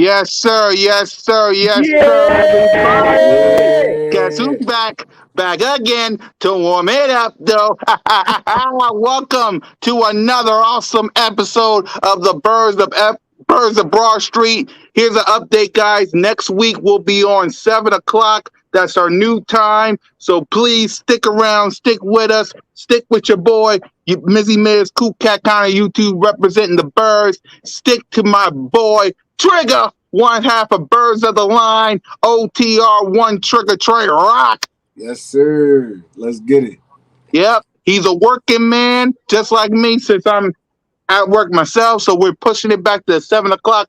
Yes, sir. Yes, sir. Yes, sir. Everybody. Guess who's Yeah. back? Back again to warm it up, though. Welcome to another awesome episode of the Birds of Broad Street. Here's an update, guys. Next week we'll be on 7 o'clock. That's our new time. So please stick around, stick with us, stick with your boy, Mizzy Miz, Cool Cat Connor YouTube representing the Birds. Stick to my boy, Trigger, one half of Birds of the Line, OTR, one Trigger Trey Rock. Yes, sir. Let's get it. Yep, he's a working man, just like me, since I'm at work myself. So we're pushing it back to 7 o'clock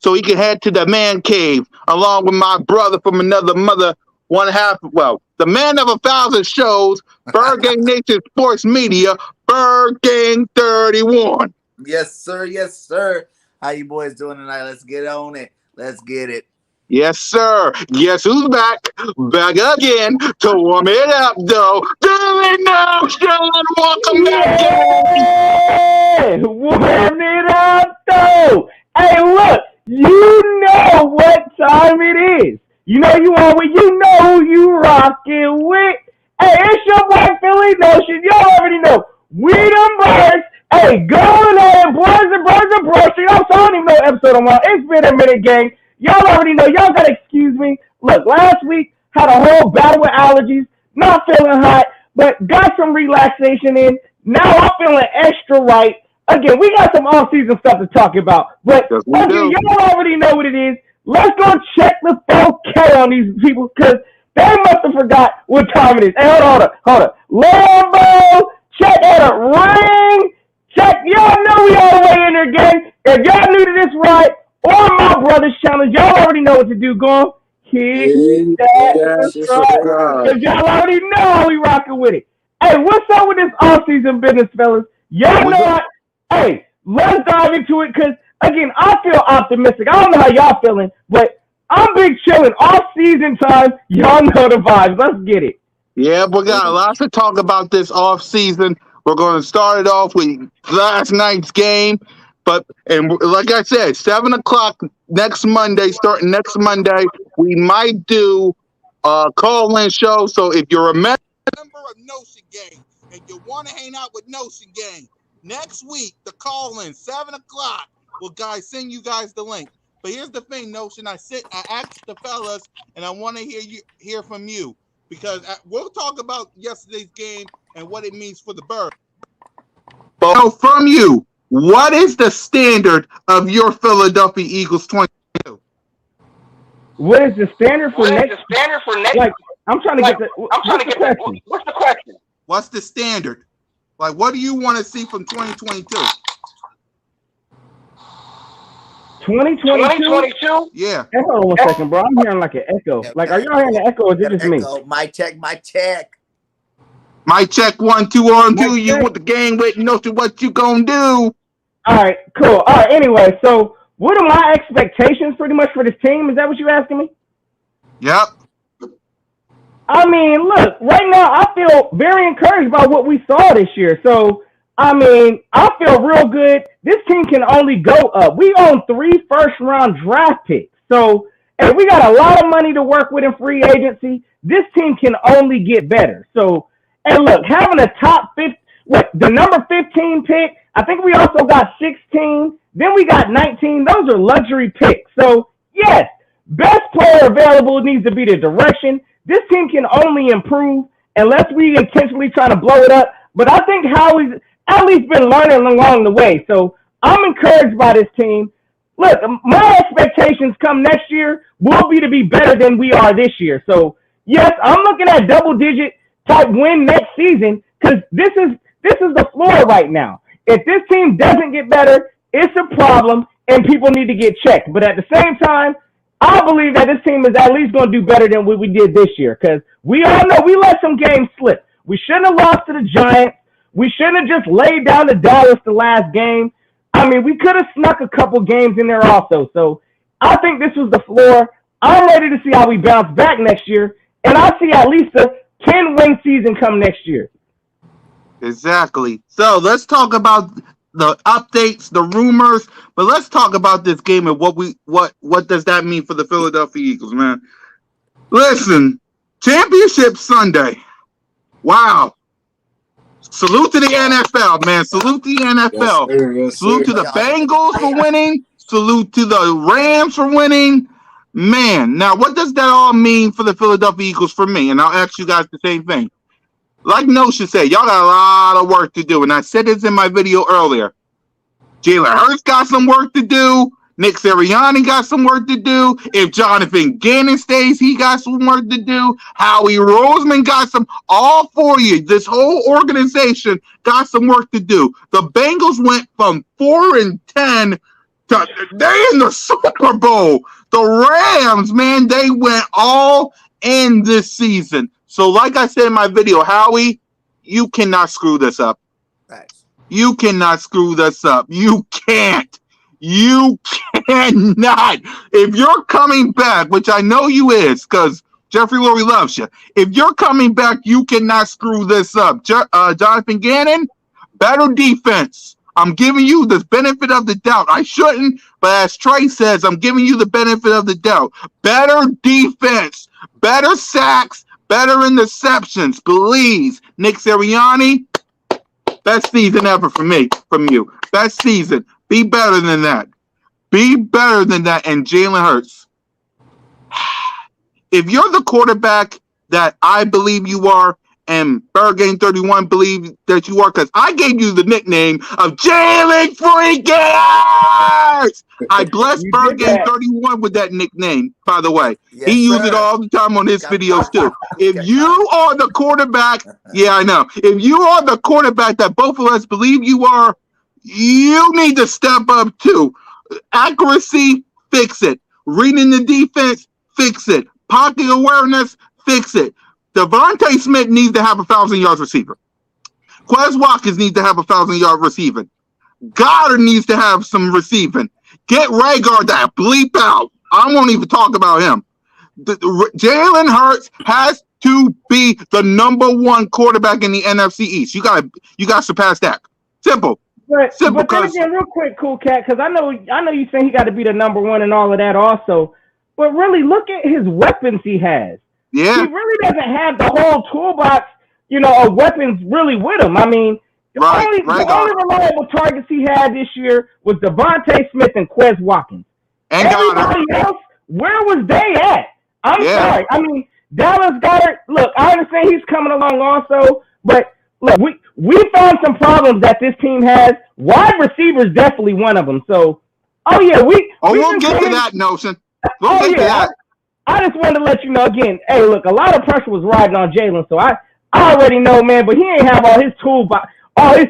so he can head to the man cave along with my brother from another mother, one half, well, the man of 1,000 shows, Bird Gang Nation Sports Media, Bird Gang 31. Yes, sir. Yes, sir. How you boys doing tonight? Let's get on it. Let's get it. Yes, sir. Guess who's back? Back again to warm it up, though. Billy Notion, welcome back, gang. Yeah! Warm it up, though. Hey, look, you know what time it is. You know who you rockin' with. Hey, it's your boy Philly Notion. Y'all already know. We them birds. Hey, go ahead, boys. I'm sorry, I don't even know what episode I'm on. It's been a minute, gang. Y'all already know. Y'all gotta excuse me. Look, last week had a whole battle with allergies. Not feeling hot, but got some relaxation in. Now I'm feeling extra right. Again, we got some off-season stuff to talk about. But Yes, we again, do. y'all already know what it is. Let's go check the 4K on these people because they must have forgot what time it is. Hey, hold on. Lambo, check that ring. Check. Y'all know we all the way in there, gang. If y'all new to this ride, or my brother's challenge, y'all already know what to do. Go on, hit that subscribe. Cause y'all already know how we rocking with it. Hey, what's up with this off-season business, fellas? Y'all know what? Hey, let's dive into it. Cause again, I feel optimistic. I don't know how y'all feeling, but I'm big chilling. Off-season time, y'all know the vibes. Let's get it. Yeah, we got lots to talk about this off season. We're going to start it off with last night's game. And like I said, 7 o'clock next Monday, starting next Monday, we might do a call-in show. So if you're a member of Notion Gang and you want to hang out with Notion Gang, next week, the call-in, 7 o'clock, will guys send you guys the link. But here's the thing, Notion. I asked the fellas, and I want to hear from you because we'll talk about yesterday's game and what it means for the Birds. But from you, what is the standard of your Philadelphia Eagles 22? What is the standard for next? Like, I'm trying to get the. What's the question? What's the standard? Like, what do you want to see from 2022? 2022? Yeah. Hey, hold on one second, bro. I'm hearing like an echo. Like, are y'all hearing an echo or is it just me? My check. My check 1, 2 on 2. Mic You check. with the gang waiting, know what you gonna do? All right, cool. All right, anyway, so what are my expectations pretty much for this team? Is that what you're asking me? Yep. I mean, look, right now I feel very encouraged by what we saw this year. So, I mean, I feel real good. This team can only go up. We own 3 first-round draft picks. So, and we got a lot of money to work with in free agency. This team can only get better. So, and look, having a top 50, the number 15 pick, I think we also got 16. Then we got 19. Those are luxury picks. So, yes, best player available needs to be the direction. This team can only improve unless we intentionally try to blow it up. But I think Howie's at least been learning along the way. So I'm encouraged by this team. Look, my expectations come next year will be to be better than we are this year. So, yes, I'm looking at double-digit type win next season because this is the floor right now. If this team doesn't get better, it's a problem, and people need to get checked. But at the same time, I believe that this team is at least going to do better than what we did this year because we all know we let some games slip. We shouldn't have lost to the Giants. We shouldn't have just laid down the Dallas the last game. I mean, we could have snuck a couple games in there also. So I think this was the floor. I'm ready to see how we bounce back next year, and I see at least a 10-win season come next year. Exactly. So let's talk about the updates, the rumors. But let's talk about this game and what does that mean for the Philadelphia Eagles, man? Listen, Championship Sunday. Wow. Salute to the NFL, man. Salute to the NFL. Yes, sir. Yes, Salute to sir. the Bengals for winning. Salute to the Rams for winning. Man, now what does that all mean for the Philadelphia Eagles for me? And I'll ask you guys the same thing. Like Nosha said, y'all got a lot of work to do. And I said this in my video earlier. Jalen Hurts got some work to do. Nick Sirianni got some work to do. If Jonathan Gannon stays, he got some work to do. Howie Roseman got some. All four of you, this whole organization got some work to do. The Bengals went from 4-10 to they in the Super Bowl. The Rams, man, they went all in this season. So, like I said in my video, Howie, you cannot screw this up. Thanks. You cannot screw this up. You can't. You cannot. If you're coming back, which I know you is, because Jeffrey Lurie loves you. If you're coming back, you cannot screw this up. Jonathan Gannon, better defense. I'm giving you the benefit of the doubt. I shouldn't, but as Trey says, I'm giving you the benefit of the doubt. Better defense, better sacks, better interceptions. Please, Nick Sirianni, best season ever from you. Best season. Be better than that. Be better than that. And Jalen Hurts, if you're the quarterback that I believe you are, and Burgame 31 believe that you are, because I gave you the nickname of Jalen Freaking Hurts. I blessed Burgame 31 with that nickname, by the way. Yes, he used it sir. all the time on his videos, too. If you are the quarterback, yeah, I know. If you are the quarterback that both of us believe you are, you need to step up, too. Accuracy, fix it. Reading the defense, fix it. Pocket awareness, fix it. Devontae Smith needs to have 1,000 yards receiving. Quez Watkins needs to have 1,000-yard receiving. Goddard needs to have some receiving. Get Rager that bleep out. I won't even talk about him. Jalen Hurts has to be the number one quarterback in the NFC East. You got to surpass that. Simple. But then again, real quick, Cool Cat, because I know you saying he got to be the number one and all of that also. But really, look at his weapons he has. Yeah. He really doesn't have the whole toolbox, of weapons really with him. I mean, the only reliable targets he had this year was Devontae Smith and Quez Watkins. And everybody else, where was they at? I'm sorry. I mean, Dallas Goedert, look, I understand he's coming along also, but look, we found some problems that this team has. Wide receivers definitely one of them. So, we'll get to that notion. We'll get to that. I just wanted to let you know again. Hey, look, a lot of pressure was riding on Jalen, so I already know, man. But he ain't have all his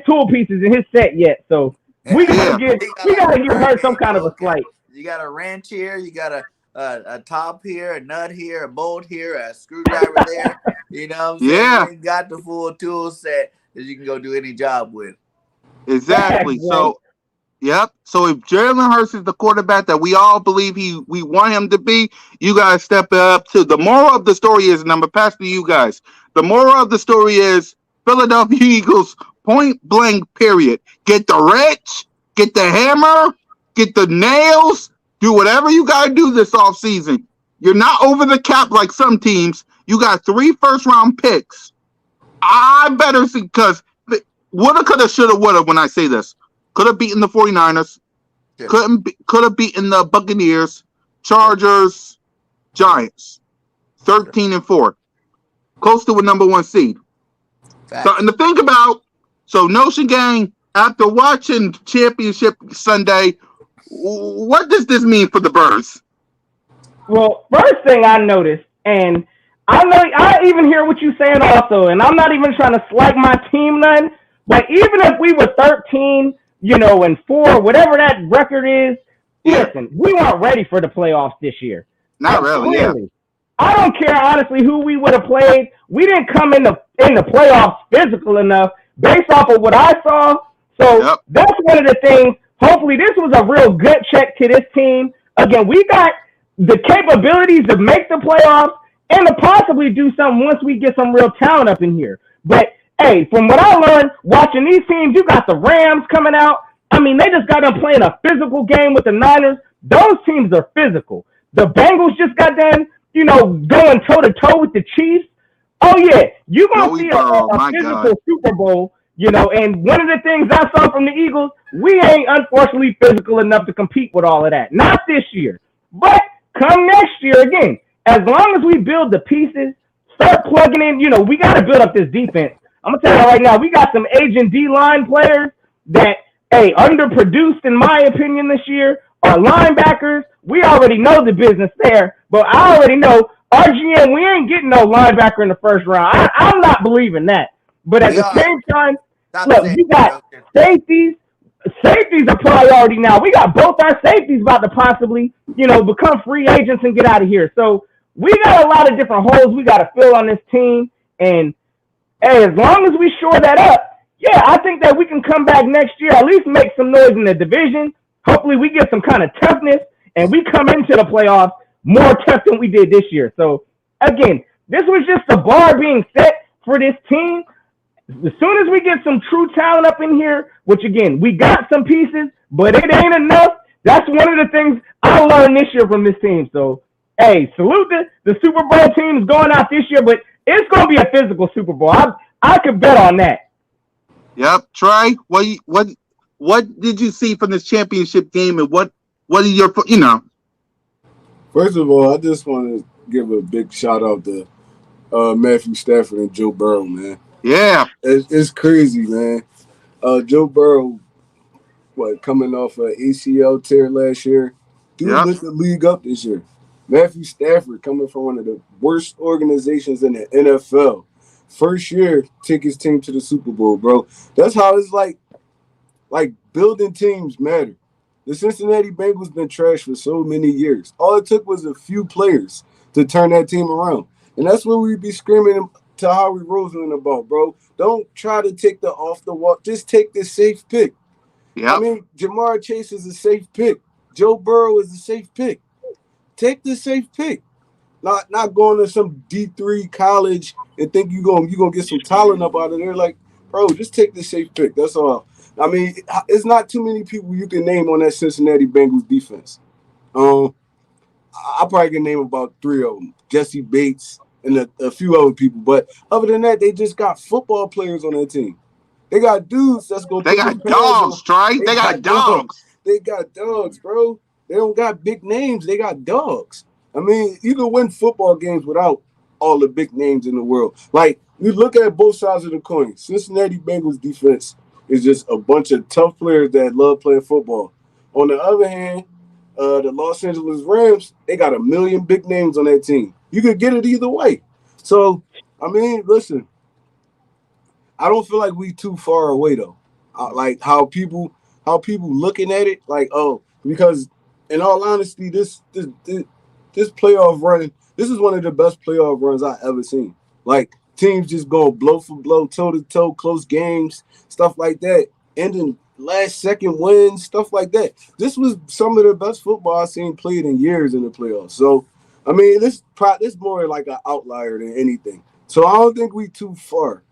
tool pieces in his set yet. So we gotta give her some kind of a slight. You got a wrench here. You got a top here, a nut here, a bolt here, a screwdriver there. You know what I'm saying? You got the full tool set that you can go do any job with. Exactly. So. Yep. So if Jalen Hurts is the quarterback that we all believe we want him to be, you guys step it up too. The moral of the story is, and I'm gonna pass to you guys. The moral of the story is Philadelphia Eagles, point blank, period. Get the wrench, get the hammer, get the nails, do whatever you gotta do this offseason. You're not over the cap like some teams. You got 3 first-round picks. I better see, because woulda, coulda, shoulda, woulda when I say this. Could have beaten the 49ers. Yeah. Could have beaten the Buccaneers, Chargers, Giants. 13-4. Close to a number 1 seed. Fact. Something to think about. So, Notion Gang, after watching Championship Sunday, what does this mean for the Birds? Well, first thing I noticed, and I even hear what you're saying also, and I'm not even trying to slight my team none, but even if we were 13, and 4, whatever that record is, listen, we weren't ready for the playoffs this year. Not really, yeah. I don't care, honestly, who we would have played. We didn't come in the playoffs physical enough based off of what I saw. So That's one of the things. Hopefully, this was a real good check to this team. Again, we got the capabilities to make the playoffs and to possibly do something once we get some real talent up in here. But hey, from what I learned watching these teams, you got the Rams coming out. I mean, they just got done playing a physical game with the Niners. Those teams are physical. The Bengals just got done, going toe-to-toe with the Chiefs. Oh, yeah, you're going to see a physical Super Bowl, and one of the things I saw from the Eagles, we ain't unfortunately physical enough to compete with all of that. Not this year. But come next year, again, as long as we build the pieces, start plugging in, we got to build up this defense. I'm going to tell you right now, we got some aging D-line players that, underproduced in my opinion this year. Our linebackers, we already know the business there, but I already know our GM, we ain't getting no linebacker in the first round. I'm not believing that. But at the same time, look, we got safeties. Safeties are priority now. We got both our safeties about to possibly, become free agents and get out of here. So we got a lot of different holes we got to fill on this team. And as long as we shore that up, yeah, I think that we can come back next year, at least make some noise in the division. Hopefully we get some kind of toughness and we come into the playoffs more tough than we did this year. So, again, this was just the bar being set for this team. As soon as we get some true talent up in here, which, again, we got some pieces, but it ain't enough. That's one of the things I learned this year from this team. So, hey, salute the Super Bowl teams going out this year, but it's going to be a physical Super Bowl. I could bet on that. Yep. Trey, what did you see from this championship game, and what are your, First of all, I just want to give a big shout out to Matthew Stafford and Joe Burrow, man. Yeah. It's crazy, man. Joe Burrow, coming off an ACL tear last year, lit the league up this year. Matthew Stafford, coming from one of the worst organizations in the NFL, first year, take his team to the Super Bowl, bro. That's how it's like building teams matter. The Cincinnati Bengals been trash for so many years. All it took was a few players to turn that team around. And that's what we be screaming to Howie Roseman about, bro. Don't try to take the off the wall. Just take the safe pick. Yeah. I mean, Jamar Chase is a safe pick. Joe Burrow is a safe pick. Take the safe pick. Not going to some D3 college and think you're gonna get some talent up out of there. Like, bro, just take the safe pick. That's all. I mean, it's not too many people you can name on that Cincinnati Bengals defense. I probably can name about 3 of them. Jesse Bates and a few other people. But other than that, they just got football players on their team. They got dudes that's going to They got dogs, right? They got dogs. They got dogs, bro. They don't got big names. They got dogs. I mean, you can win football games without all the big names in the world. Like, you look at both sides of the coin. Cincinnati Bengals defense is just a bunch of tough players that love playing football. On the other hand, the Los Angeles Rams, they got a million big names on that team. You could get it either way. So, I mean, listen, I don't feel like we too far away though. Like how people looking at it, like, oh, because in all honesty, this playoff run, this is one of the best playoff runs I ever seen. Like teams just going blow for blow, toe to toe, close games, stuff like that, ending last second wins, stuff like that. This was some of the best football I've seen played in years in the playoffs. So, I mean, this more like an outlier than anything. So I don't think we too far.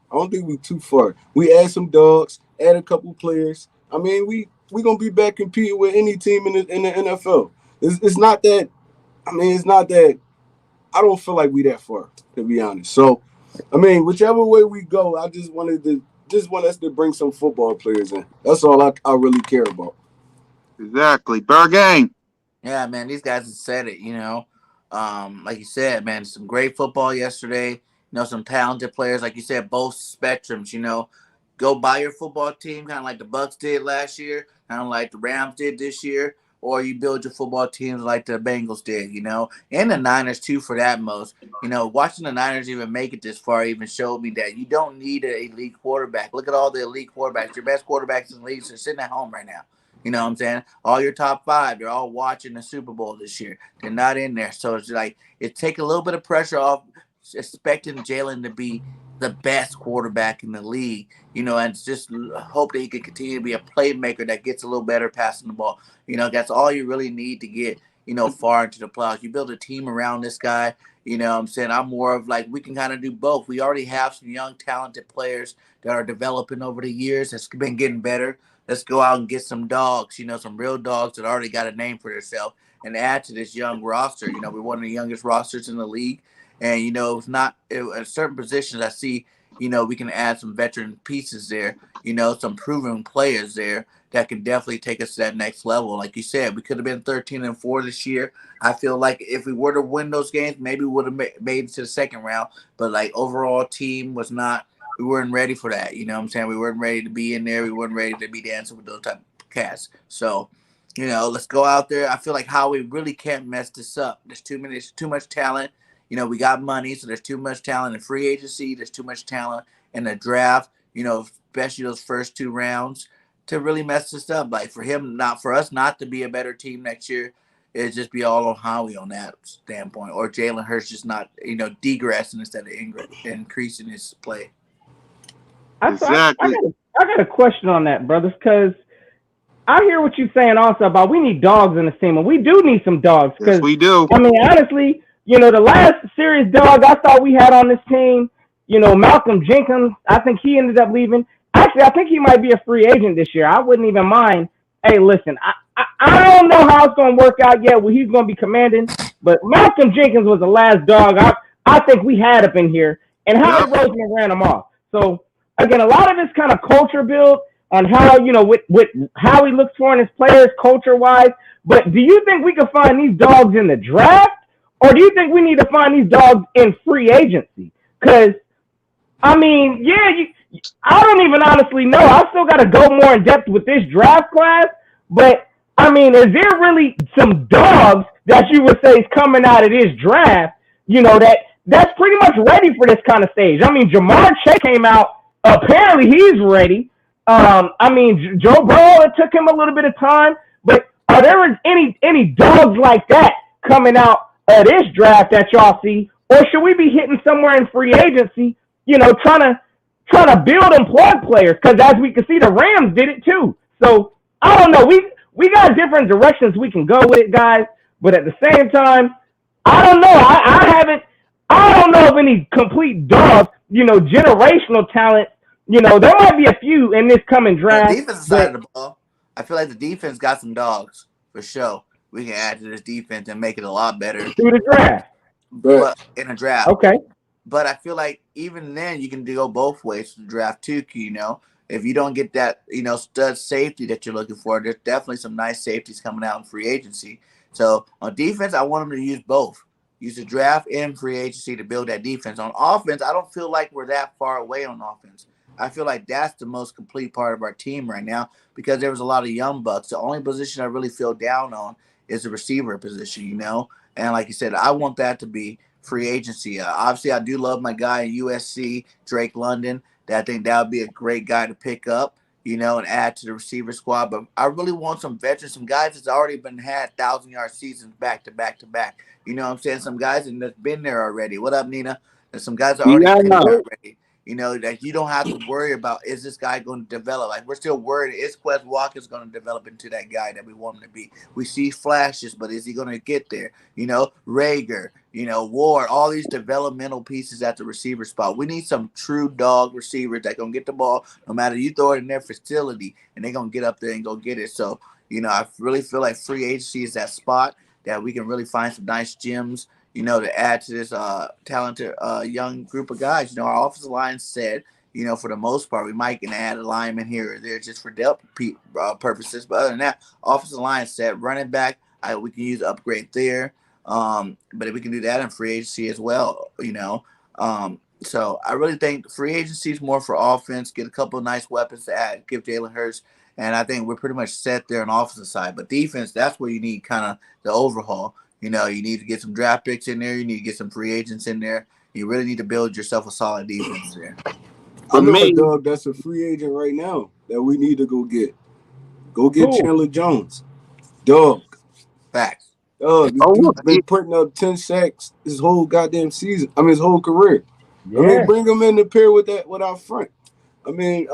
We add some dogs, add a couple players. I mean, we gonna be back competing with any team in the NFL. It's not that. I mean, it's not that. I don't feel like we that far, to be honest. So, I mean, whichever way we go, I just want us to bring some football players in. That's all I really care about. Exactly. Bergang. Yeah, man, these guys have said it, like you said, man, some great football yesterday. Some talented players, like you said, both spectrums, Go buy your football team, kind of like the Bucks did last year, kind of like the Rams did this year, or you build your football teams like the Bengals did, and the Niners too for that most. Watching the Niners even make it this far even showed me that you don't need an elite quarterback. Look at all the elite quarterbacks. Your best quarterbacks in the league are sitting at home right now. You know what I'm saying? All your top 5, they're all watching the Super Bowl this year. They're not in there. So it's like it takes a little bit of pressure off expecting Jalen to be the best quarterback in the league, and just hope that he can continue to be a playmaker that gets a little better passing the ball. That's all you really need to get, far into the playoffs. You build a team around this guy. What I'm saying? I'm more of like, we can kind of do both. We already have some young, talented players that are developing over the years. That's been getting better. let's go out and get some dogs, some real dogs that already got a name for themselves and add to this young roster. We're one of the youngest rosters in the league. And, it's not at certain positions I see, we can add some veteran pieces there, some proven players there that can definitely take us to that next level. Like you said, we could have been 13-4 this year. I feel like if we were to win those games, maybe we would have made it to the second round. But, like, overall team was not – we weren't ready for that. You know what I'm saying? We weren't ready to be in there. We weren't ready to be dancing with those type of cats. So, let's go out there. I feel like Howie really can't mess this up. There's too much talent. We got money, so there's too much talent in free agency. There's too much talent in the draft, especially those first 2 rounds to really mess this up. Like for us not to be a better team next year, it'd just be all on Howie on that standpoint. Or Jalen Hurts just not, degressing instead of increasing his play. Exactly. I got a question on that, brothers, because I hear what you're saying also about we need dogs in the team, and we do need some dogs. Yes, we do. I mean, honestly, the last serious dog I thought we had on this team, Malcolm Jenkins, I think he ended up leaving. Actually, I think he might be a free agent this year. I wouldn't even mind. Hey, listen, I don't know how it's going to work out yet. Well, he's going to be commanding, but Malcolm Jenkins was the last dog I think we had up in here, and Howard Roseman ran him off. So, again, a lot of this kind of culture build on how, with how he looks for in his players culture-wise. But do you think we can find these dogs in the draft? Or do you think we need to find these dogs in free agency? Because, I mean, I don't even honestly know. I still got to go more in depth with this draft class. But, I mean, is there really some dogs that you would say is coming out of this draft, that's pretty much ready for this kind of stage? I mean, Jamar Chase came out. Apparently, he's ready. I mean, Joe Burrow, it took him a little bit of time. But are there any dogs like that coming out this draft that y'all see, or should we be hitting somewhere in free agency, trying to build and plug players? Because as we can see, the Rams did it too. So I don't know. We got different directions we can go with it, guys. But at the same time, I don't know. I don't know of any complete dogs, generational talent. There might be a few in this coming draft. The defensive side of the ball, I feel like the defense got some dogs for sure. We can add to this defense and make it a lot better through the draft. But in a draft. Okay. But I feel like even then you can go both ways to the draft too, if you don't get that, stud safety that you're looking for, there's definitely some nice safeties coming out in free agency. So on defense, I want them to use both. Use the draft and free agency to build that defense. On offense, I don't feel like we're that far away on offense. I feel like that's the most complete part of our team right now because there was a lot of young bucks. The only position I really feel down on is the receiver position, And like you said, I want that to be free agency. Obviously, I do love my guy in USC, Drake London. I think that would be a great guy to pick up, and add to the receiver squad. But I really want some veterans, some guys that's already had 1,000-yard seasons back to back to back. You know what I'm saying? Some guys that's been there already. What up, Nina? There's some guys that already been there already. That you don't have to worry about, is this guy going to develop? Like, we're still worried, is Quez Walker's going to develop into that guy that we want him to be? We see flashes, but is he going to get there? Rager, Ward, all these developmental pieces at the receiver spot. We need some true dog receivers that going to get the ball no matter you throw it in their facility, and they're going to get up there and go get it. So, I really feel like free agency is that spot that we can really find some nice gems, to add to this talented young group of guys. Our offensive line said, for the most part, we might can add a lineman here or there just for depth purposes. But other than that, offensive line set, running back, we can use upgrade there. But we can do that in free agency as well, So I really think free agency is more for offense, get a couple of nice weapons to add, give Jalen Hurts. And I think we're pretty much set there on the offensive side. But defense, that's where you need kind of the overhaul. You need to get some draft picks in there. You need to get some free agents in there. You really need to build yourself a solid defense there. I know a dog that's a free agent right now that we need to go get. Go get Chandler Jones. Dog. Facts. He's been putting up 10 sacks his whole goddamn season. His whole career. Yeah. Bring him in the pair with our front. We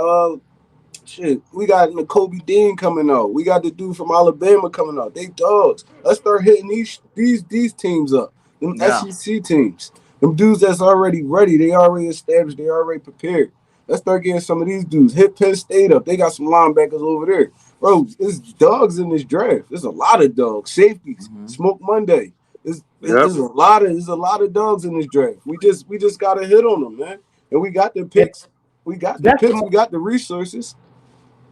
got Nakobe Dean coming out. We got the dude from Alabama coming out. They dogs. Let's start hitting these teams up. Them SEC teams. Them dudes that's already ready. They already established. They already prepared. Let's start getting some of these dudes. Hit Penn State up. They got some linebackers over there. Bro, there's dogs in this draft. There's a lot of dogs. Safeties. Smoke Monday. There's a lot of dogs in this draft. We just gotta hit on them, man. And we got the picks. We got the picks. We got the resources.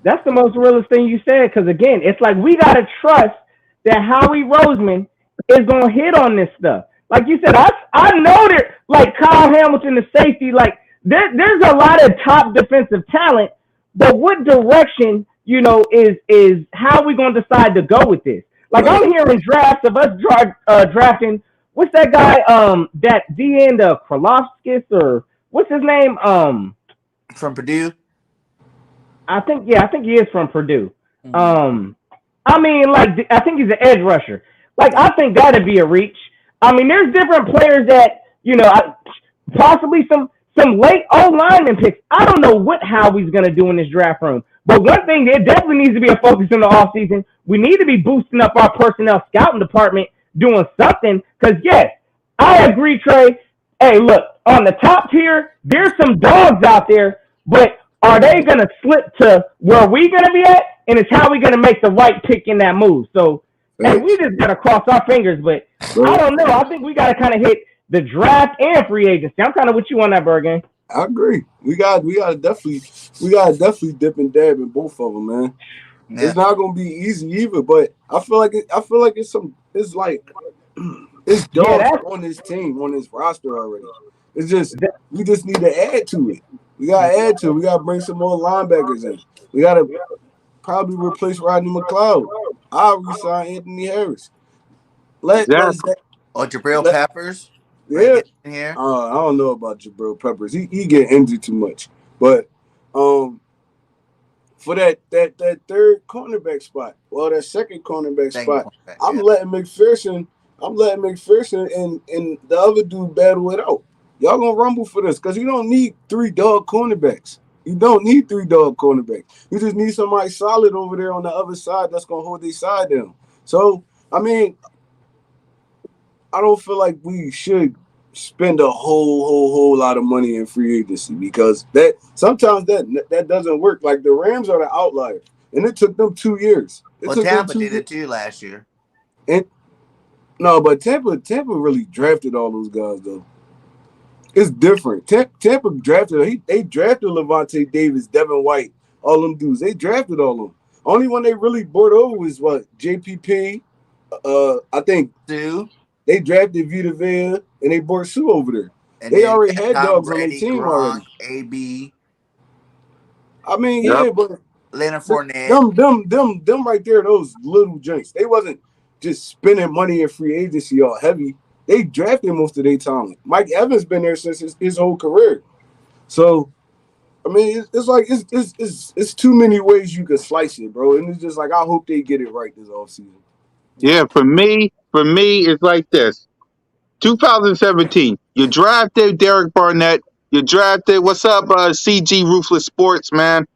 That's the most realist thing you said, because again, it's like we gotta trust that Howie Roseman is gonna hit on this stuff. Like you said, I know that like Kyle Hamilton, the safety, like there's a lot of top defensive talent, but what direction, is how we gonna decide to go with this? Like I'm hearing drafts of us drafting. What's that guy? That D end of Krolofskis, or what's his name? From Purdue. I think he is from Purdue. Mm-hmm. I think he's an edge rusher. Like I think that'd be a reach. I mean, there's different players that possibly some late O-lineman picks. I don't know what Howie's gonna do in this draft room. But one thing, there definitely needs to be a focus in the offseason. We need to be boosting up our personnel scouting department, doing something. Because, yes, I agree, Trey. Hey, look, on the top tier, there's some dogs out there, but are they going to slip to where we going to be at? And it's how we going to make the right pick in that move. So, hey, we just got to cross our fingers. But I don't know. I think we got to kind of hit the draft and free agency. I'm kind of with you on that, Bergen. I agree. We gotta definitely dip and dab in both of them, man. Yeah. It's not gonna be easy either, but I feel like it's dogs on this team, on this roster already. It's just we just need to add to it. We gotta add to it. We gotta bring some more linebackers in. We gotta probably replace Rodney McLeod. I'll resign Anthony Harris. Jabril Peppers. Yeah, I don't know about Jabril Peppers. He get injured too much. But for that third cornerback spot, that second cornerback spot, I'm letting McPherson and the other dude battle it out. Y'all gonna rumble for this because you don't need 3 dog cornerbacks. You don't need 3 dog cornerbacks. You just need somebody solid over there on the other side that's gonna hold their side down. So I mean, I don't feel like we should spend a whole lot of money in free agency because that sometimes that doesn't work. Like the Rams are the outlier, and it took them 2 years. Tampa did it too last year. But Tampa really drafted all those guys though. It's different. Tampa drafted. They drafted Levante Davis, Devin White, all them dudes. They drafted all of them. Only one they really bought over was JPP. I think Sue. They drafted Vita Vea and they brought Sue over there. And they already had dogs on their team already. AB. I mean, but Leonard Fournette. Them right there, those little joints. They wasn't just spending money in free agency all heavy. They drafted most of their talent. Mike Evans been there since his whole career. So, I mean, it's too many ways you could slice it, bro. And it's just like I hope they get it right this offseason. Yeah, for me, it's like this. 2017, you drafted Derek Barnett. You drafted, what's up, CG Ruthless Sports, man.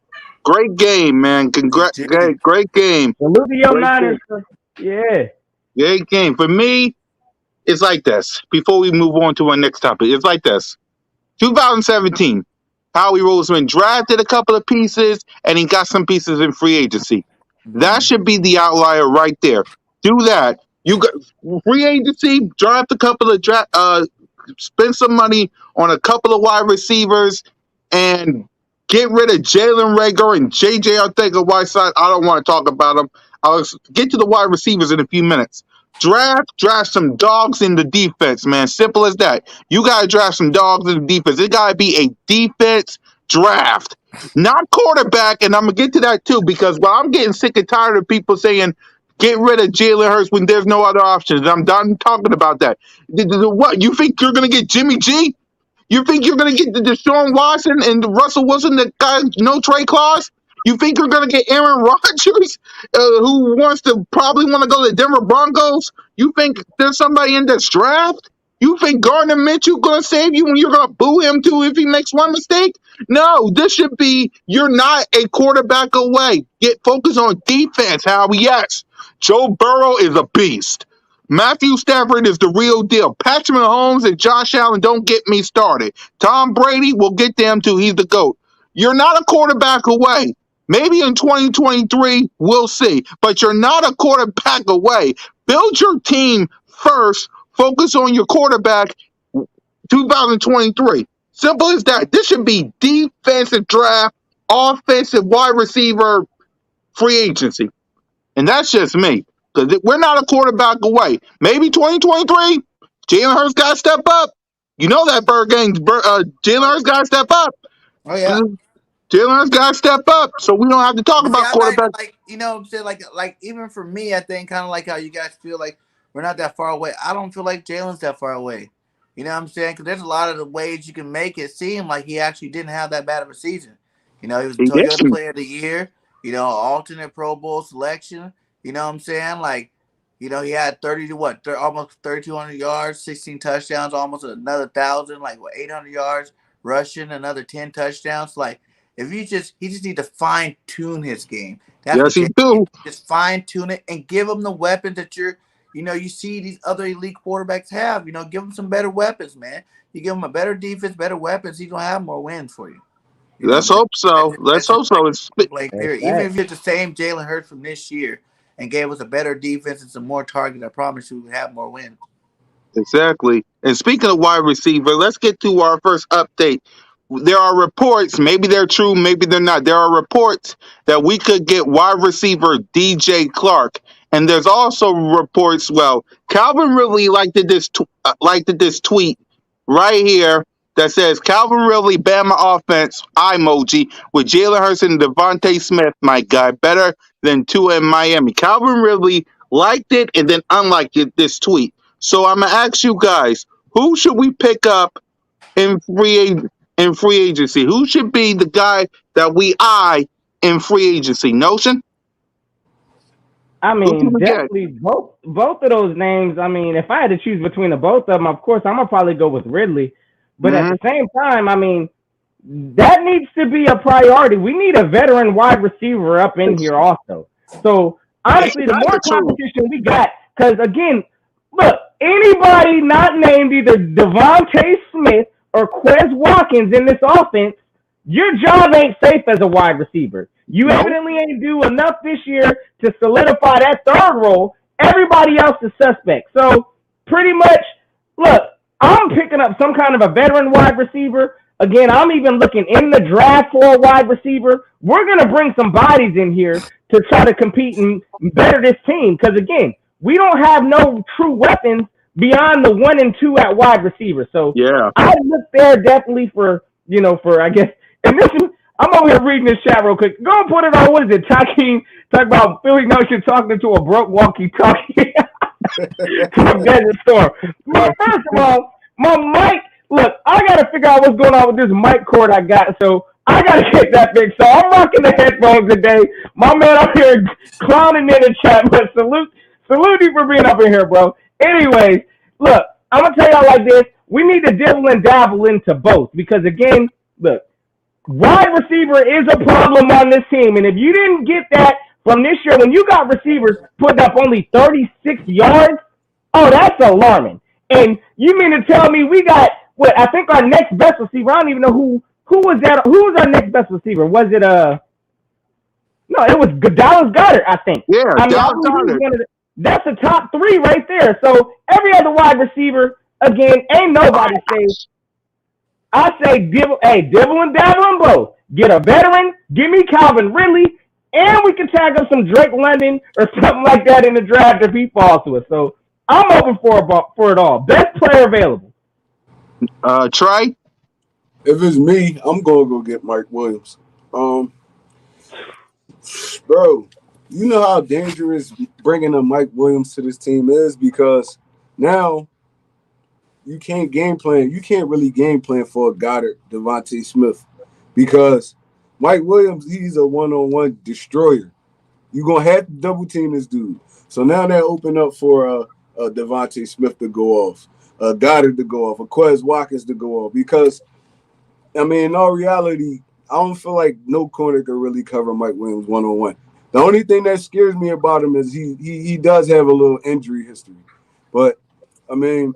Great game, man. Great game. Salute to your Niners. Yeah. Great game. For me, it's like this. Before we move on to our next topic, it's like this. 2017, Howie Roseman drafted a couple of pieces, and he got some pieces in free agency. That should be the outlier right there. Do that. You got free agency, draft a couple of spend some money on a couple of wide receivers, and get rid of Jalen Reagor and JJ Arcega-Whiteside. I don't want to talk about them. I'll get to the wide receivers in a few minutes. Draft some dogs in the defense, man. Simple as that. You gotta draft some dogs in the defense. It gotta be a defense draft, not quarterback. And I'm gonna get to that too, because I'm getting sick and tired of people saying get rid of Jalen Hurts when there's no other options. I'm done talking about that. What, you think you're going to get Jimmy G? You think you're going to get the Deshaun Watson and Russell Wilson, the guy, no trade clause? You think you're going to get Aaron Rodgers, who probably want to go to the Denver Broncos? You think there's somebody in this draft? You think Gardner Minshew going to save you when you're going to boo him too if he makes one mistake? No, this should be, you're not a quarterback away. Get focused on defense, Howie. Yes, Joe Burrow is a beast. Matthew Stafford is the real deal. Patrick Mahomes and Josh Allen, don't get me started. Tom Brady, will get them too. He's the GOAT. You're not a quarterback away. Maybe in 2023, we'll see. But you're not a quarterback away. Build your team first. Focus on your quarterback 2023. Simple as that. This should be defensive draft, offensive wide receiver, free agency. And that's just me. Because we're not a quarterback away. Maybe 2023, Jalen Hurts got to step up. You know that Bird game. Jalen Hurts got to step up. Oh yeah. Jalen Hurts got to step up, so we don't have to talk See, about I'm not, quarterback. like, you know what I'm saying? Like even for me, I think kind of like how you guys feel like we're not that far away. I don't feel like Jalen's that far away. You know what I'm saying? Because there's a lot of the ways you can make it seem like he actually didn't have that bad of a season. You know, he was He Toyota didn't. Player of the Year. You know, alternate Pro Bowl selection. You know what I'm saying? Like, you know, he had 30 to what? Almost 3,200 yards, 16 touchdowns, almost another 1,000, like what, 800 yards rushing, another 10 touchdowns. Like, if he just need to fine tune his game. That's Yes, what he Jalen do. just fine tune it and give him the weapons that you see these other elite quarterbacks have. You know, give him some better weapons, man. You give him a better defense, better weapons, he's gonna have more wins for you. You know, Let's hope so. Let's hope so. It's play period. Even if you're the same Jalen Hurts from this year and gave us a better defense and some more targets, I promise you we'd have more wins. Exactly. And speaking of wide receiver, let's get to our first update. There are reports, maybe they're true, maybe they're not. There are reports that we could get wide receiver DJ Clark. And there's also reports, well, Calvin Ridley liked this tweet right here that says Calvin Ridley Bama offense eye emoji with Jalen Hurts and Devontae Smith, my guy, better than Tua in Miami. Calvin Ridley liked it and then unliked it, this tweet. So I'm gonna ask you guys, who should we pick up in free agency? Who should be the guy that we eye in free agency? Notion? I Who mean, can we get? definitely both of those names. I mean, if I had to choose between the both of them, of course, I'm gonna probably go with Ridley. But at the same time, I mean, that needs to be a priority. We need a veteran wide receiver up in here also. So honestly, the more competition we got, because again, look, anybody not named either Devontae Smith or Quez Watkins in this offense, your job ain't safe as a wide receiver. You evidently ain't do enough this year to solidify that third role. Everybody else is suspect. So pretty much, look, I'm picking up some kind of a veteran wide receiver. Again, I'm even looking in the draft for a wide receiver. We're going to bring some bodies in here to try to compete and better this team. Because, again, we don't have no true weapons beyond the 1 and 2 at wide receiver. So Yeah. I look there definitely for I guess, and this is, I'm over here reading this chat real quick. Go and put it on, what is it, talk about Philly Notion talking to a broke walkie-talkie. From Desert Storm. But first of all, my mic, look, I got to figure out what's going on with this mic cord I got, so I got to get that fixed. So I'm rocking the headphones today. My man up here clowning in the chat, but salute you for being up in here, bro. Anyways, look, I'm going to tell y'all like this. We need to dibble and dabble into both because, again, look, wide receiver is a problem on this team, and if you didn't get that from this year, when you got receivers putting up only 36 yards, oh, that's alarming. And you mean to tell me we got what I think our next best receiver? I don't even know who was that. Who was our next best receiver? Was it No, it was Dallas Goedert, I think. Yeah, I mean, Dallas Goedert. that's the top 3 right there. So every other wide receiver, again, ain't nobody safe. I say dibble and dabble in both. Get a veteran, give me Calvin Ridley, and we can tag up some Drake London or something like that in the draft if he falls to us. So I'm open for it all. Best player available. Trey? If it's me, I'm gonna go get Mike Williams. Bro, you know how dangerous bringing a Mike Williams to this team is because now you can't game plan. You can't really game plan for a Goddard, Devontae Smith because Mike Williams, he's a one-on-one destroyer. You're going to have to double team this dude. So now they're open up for Devontae Smith to go off, Goddard to go off, a Quez Watkins to go off because, I mean, in all reality, I don't feel like no corner can really cover Mike Williams one-on-one. The only thing that scares me about him is he does have a little injury history. But, I mean,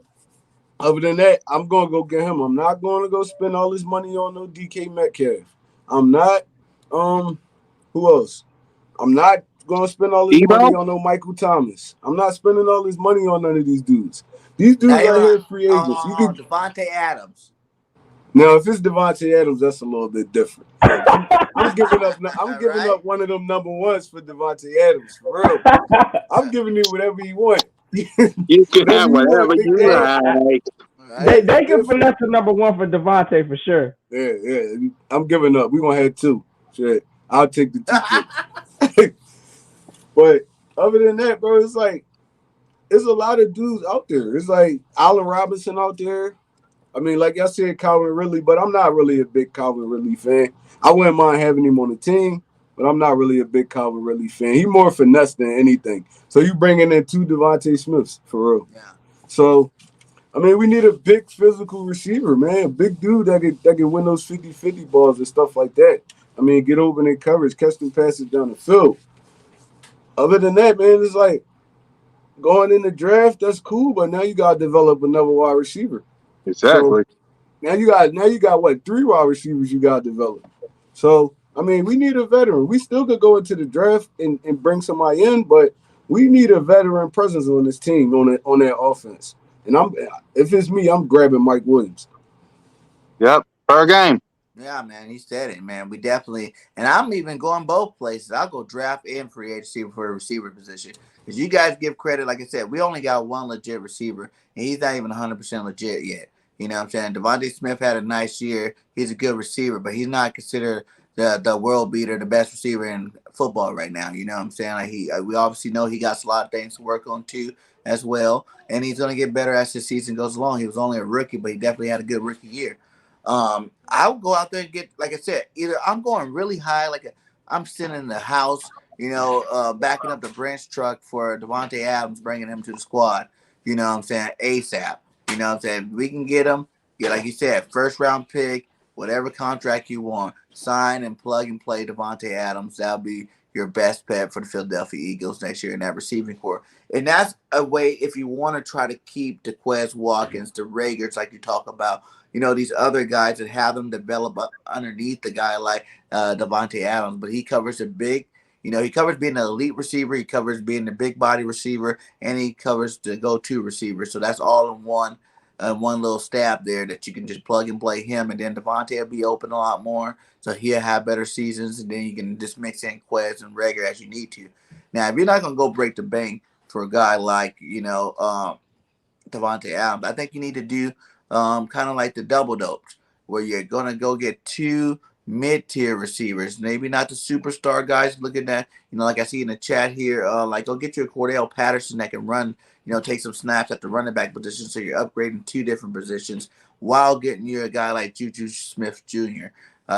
other than that, I'm going to go get him. I'm not going to go spend all this money on no DK Metcalf. I'm not. Who else? I'm not gonna spend all this money on no Michael Thomas. I'm not spending all this money on none of these dudes. These dudes Now, out here free agents. You can Devontae Adams. now if it's Devontae Adams, that's a little bit different. I'm giving up. I'm giving up one of them number ones for Devontae Adams for real. I'm giving you whatever you want. You can have whatever you like. They can finesse the number one for Devontae for sure. Yeah. I'm giving up. We're gonna have two. Shit. I'll take the 2. But other than that, bro, it's like there's a lot of dudes out there. It's like Allen Robinson out there. I mean, like I said, Calvin Ridley, but I'm not really a big Calvin Ridley fan. I wouldn't mind having him on the team, but I'm not really a big Calvin Ridley fan. He's more finesse than anything. So you bringing in 2 Devontae Smiths for real. Yeah. So, I mean, we need a big physical receiver, man. A big dude that can win those 50-50 balls and stuff like that. I mean, get open in coverage, catch them passes down the field. Other than that, man, it's like going in the draft, that's cool, but now you got to develop another wide receiver. Exactly. So now you got what, 3 wide receivers you got to develop. So, I mean, we need a veteran. We still could go into the draft and bring somebody in, but we need a veteran presence on this team, on that offense. And if it's me, I'm grabbing Mike Williams. Yep, per game. Yeah, man, he said it, man. We definitely, and I'm even going both places. I'll go draft and free agency for the receiver position. Because you guys give credit, like I said, we only got one legit receiver, and he's not even 100% legit yet. You know what I'm saying? Devontae Smith had a nice year. He's a good receiver, but he's not considered the world beater, the best receiver in football right now. You know what I'm saying? Like we obviously know he got a lot of things to work on too as well, and he's going to get better as the season goes along. He was only a rookie, but he definitely had a good rookie year. I would go out there and get, like I said, either I'm going really high, I'm sitting in the house, backing up the branch truck for Devontae Adams, bringing him to the squad. You know what I'm saying? ASAP. You know what I'm saying? We can get him. Yeah, like you said, first round pick, whatever contract you want, sign and plug and play Devontae Adams. That'll be your best bet for the Philadelphia Eagles next year in that receiving corps. And that's a way if you want to try to keep the Quez Watkins, the Rager's, like you talk about, these other guys that have them develop underneath the guy like Devontae Adams. But he covers the big, he covers being an elite receiver, he covers being the big body receiver, and he covers the go-to receiver. So that's all in one little stab there that you can just plug and play him, and then Devontae will be open a lot more. So he'll have better seasons, and then you can just mix in Quez and Rager as you need to. Now, if you're not going to go break the bank for a guy like, Devontae Adams, I think you need to do kind of like the double dopes, where you're going to go get 2 mid-tier receivers, maybe not the superstar guys looking at, like I see in the chat here, like go get you a Cordell Patterson that can run, take some snaps at the running back position. So you're upgrading 2 different positions while getting you a guy like Juju Smith Jr.,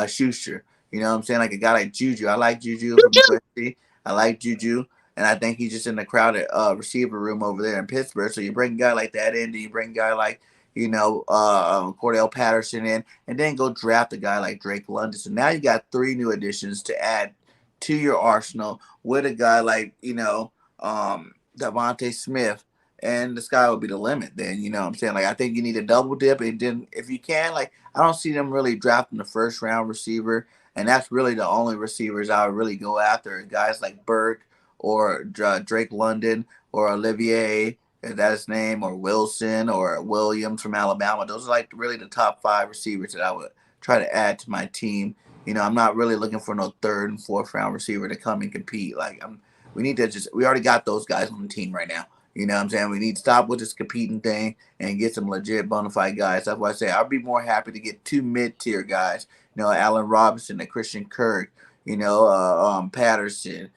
Schuster. You know what I'm saying? Like a guy like Juju. I like Juju from USC. I like Juju. And I think he's just in the crowded receiver room over there in Pittsburgh. So you bring a guy like that in, you bring a guy like, Cordell Patterson in, and then go draft a guy like Drake London. So now you got 3 new additions to add to your arsenal with a guy like, Devontae Smith, and the sky will be the limit then, you know what I'm saying? Like, I think you need a double dip, and then if you can, like, I don't see them really drafting the first round receiver, and that's really the only receivers I would really go after, guys like Burke or Drake London or Olivier, is that his name, or Wilson or Williams from Alabama. Those are like really the top 5 receivers that I would try to add to my team. I'm not really looking for no 3rd and 4th round receiver to come and compete. Like, we already got those guys on the team right now. You know what I'm saying? We need to stop with this competing thing and get some legit bona fide guys. That's why I say I'd be more happy to get 2 mid-tier guys. Allen Robinson and Christian Kirk, Patterson,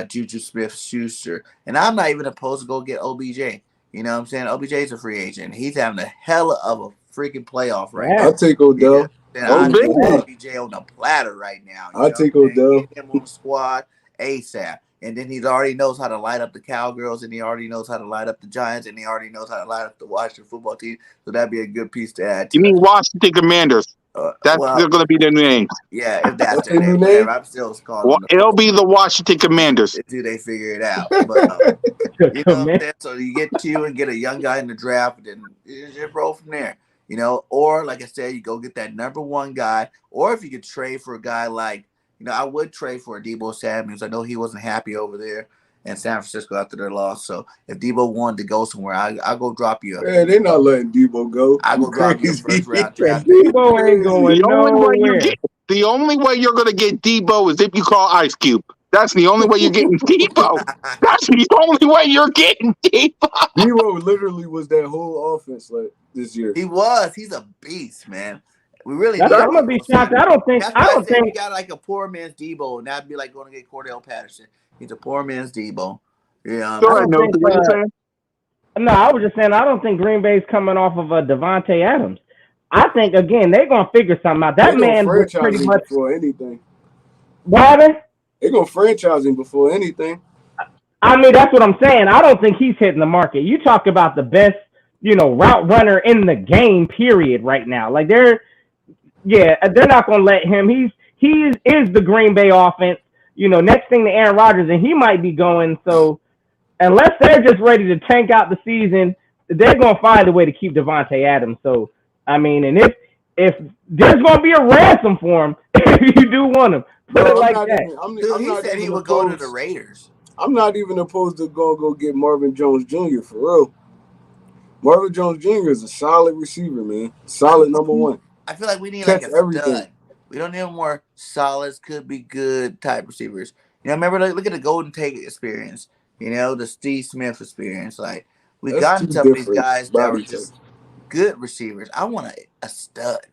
Juju Smith-Schuster. And I'm not even opposed to go get OBJ. You know what I'm saying? OBJ's a free agent. He's having a hell of a freaking playoff right now. I'll take Odell. I'm OBJ on the platter right now. I'll take Odell. Get him on the squad ASAP. And then he already knows how to light up the Cowgirls, and he already knows how to light up the Giants, and he already knows how to light up the Washington football team. So that'd be a good piece to add. You mean Washington Commanders? They're going to be their new names. Yeah, if that's their name, whatever. I'm still calling them. It'll be the Washington Commanders. Until they figure it out. But, you know what I'm saying? So you get 2 and get a young guy in the draft, and then you just roll from there. you know, or like I said, you go get that number one guy, or if you could trade for a guy like, you know, I would trade for Deebo Samuels. I know he wasn't happy over there in San Francisco after their loss. So if Deebo wanted to go somewhere, I'll go drop you. Man, they're not letting Deebo go. I'll go drop you a first round draft. Debo ain't going The only way you're gonna get Debo is if you call Ice Cube. That's the only way you're getting Debo. That's the only way you're getting Debo. Debo literally was that whole offense like this year. He was. He's a beast, man. We really. I'm gonna be shocked. I don't think we got like a poor man's Debo, and that'd be like going to get Cordell Patterson. He's a poor man's Debo. Yeah. Sure, no, I was just saying I don't think Green Bay's coming off of a Devontae Adams. I think again they're gonna figure something out. That man was pretty much before anything. What? They're gonna franchise him before anything. I mean, that's what I'm saying. I don't think he's hitting the market. You talk about the best, you know, route runner in the game, period, right now. Like they're not gonna let him. He is the Green Bay offense. You know, next thing to Aaron Rodgers, and he might be going. So unless they're just ready to tank out the season, they're gonna find a way to keep Devontae Adams. So I mean, and if there's gonna be a ransom for him, if you do want him, put it like that. He said he would go to the Raiders. I'm not even opposed to go get Marvin Jones Jr. for real. Marvin Jones Jr. is a solid receiver, man. Solid number one. I feel like we need like a stud. We don't need more solids, could be good type receivers. You know, remember, look at the Golden Tate experience. You know, the Steve Smith experience. Like, we got some of these guys that were just good receivers. I want a stud.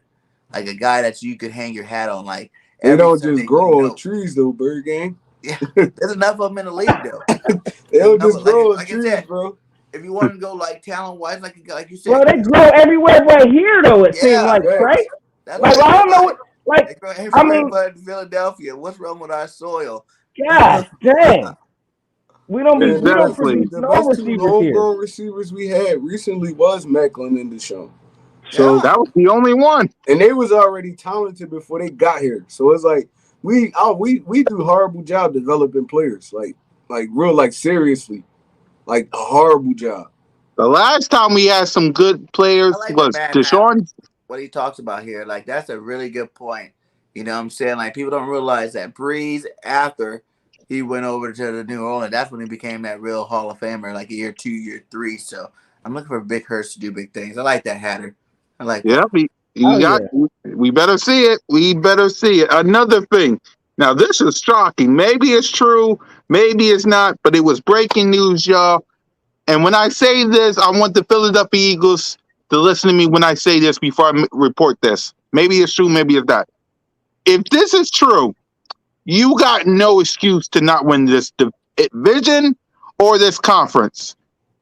Like a guy that you could hang your hat on. Like, they don't just grow on trees, though, Bird Gang. Yeah, there's enough of them in the league, though. They don't just grow on trees, bro. If you want to go like talent-wise, like you said. Well, they grow everywhere right here, though, it seems like, right? Like, I don't know what, like, I mean. But Philadelphia, what's wrong with our soil? God dang. We don't produce the no best two receivers homegrown here. receivers we had recently was Macklin and Deshaun. So that was the only one. And they was already talented before they got here. So it's like we do a horrible job developing players. Like seriously. Like a horrible job. The last time we had some good players was Deshaun. What he talks about here, like that's a really good point. You know what I'm saying? Like people don't realize that Breeze, after he went over to the New Orleans, that's when he became that real Hall of Famer, like year 2, year 3. So I'm looking for Big Hurst to do big things. I like that, Hatter. I like that. We better see it. We better see it. Another thing. Now, this is shocking. Maybe it's true. Maybe it's not. But it was breaking news, y'all. And when I say this, I want the Philadelphia Eagles to listen to me when I say this before I report this. Maybe it's true. Maybe it's not. If this is true, you got no excuse to not win this division or this conference.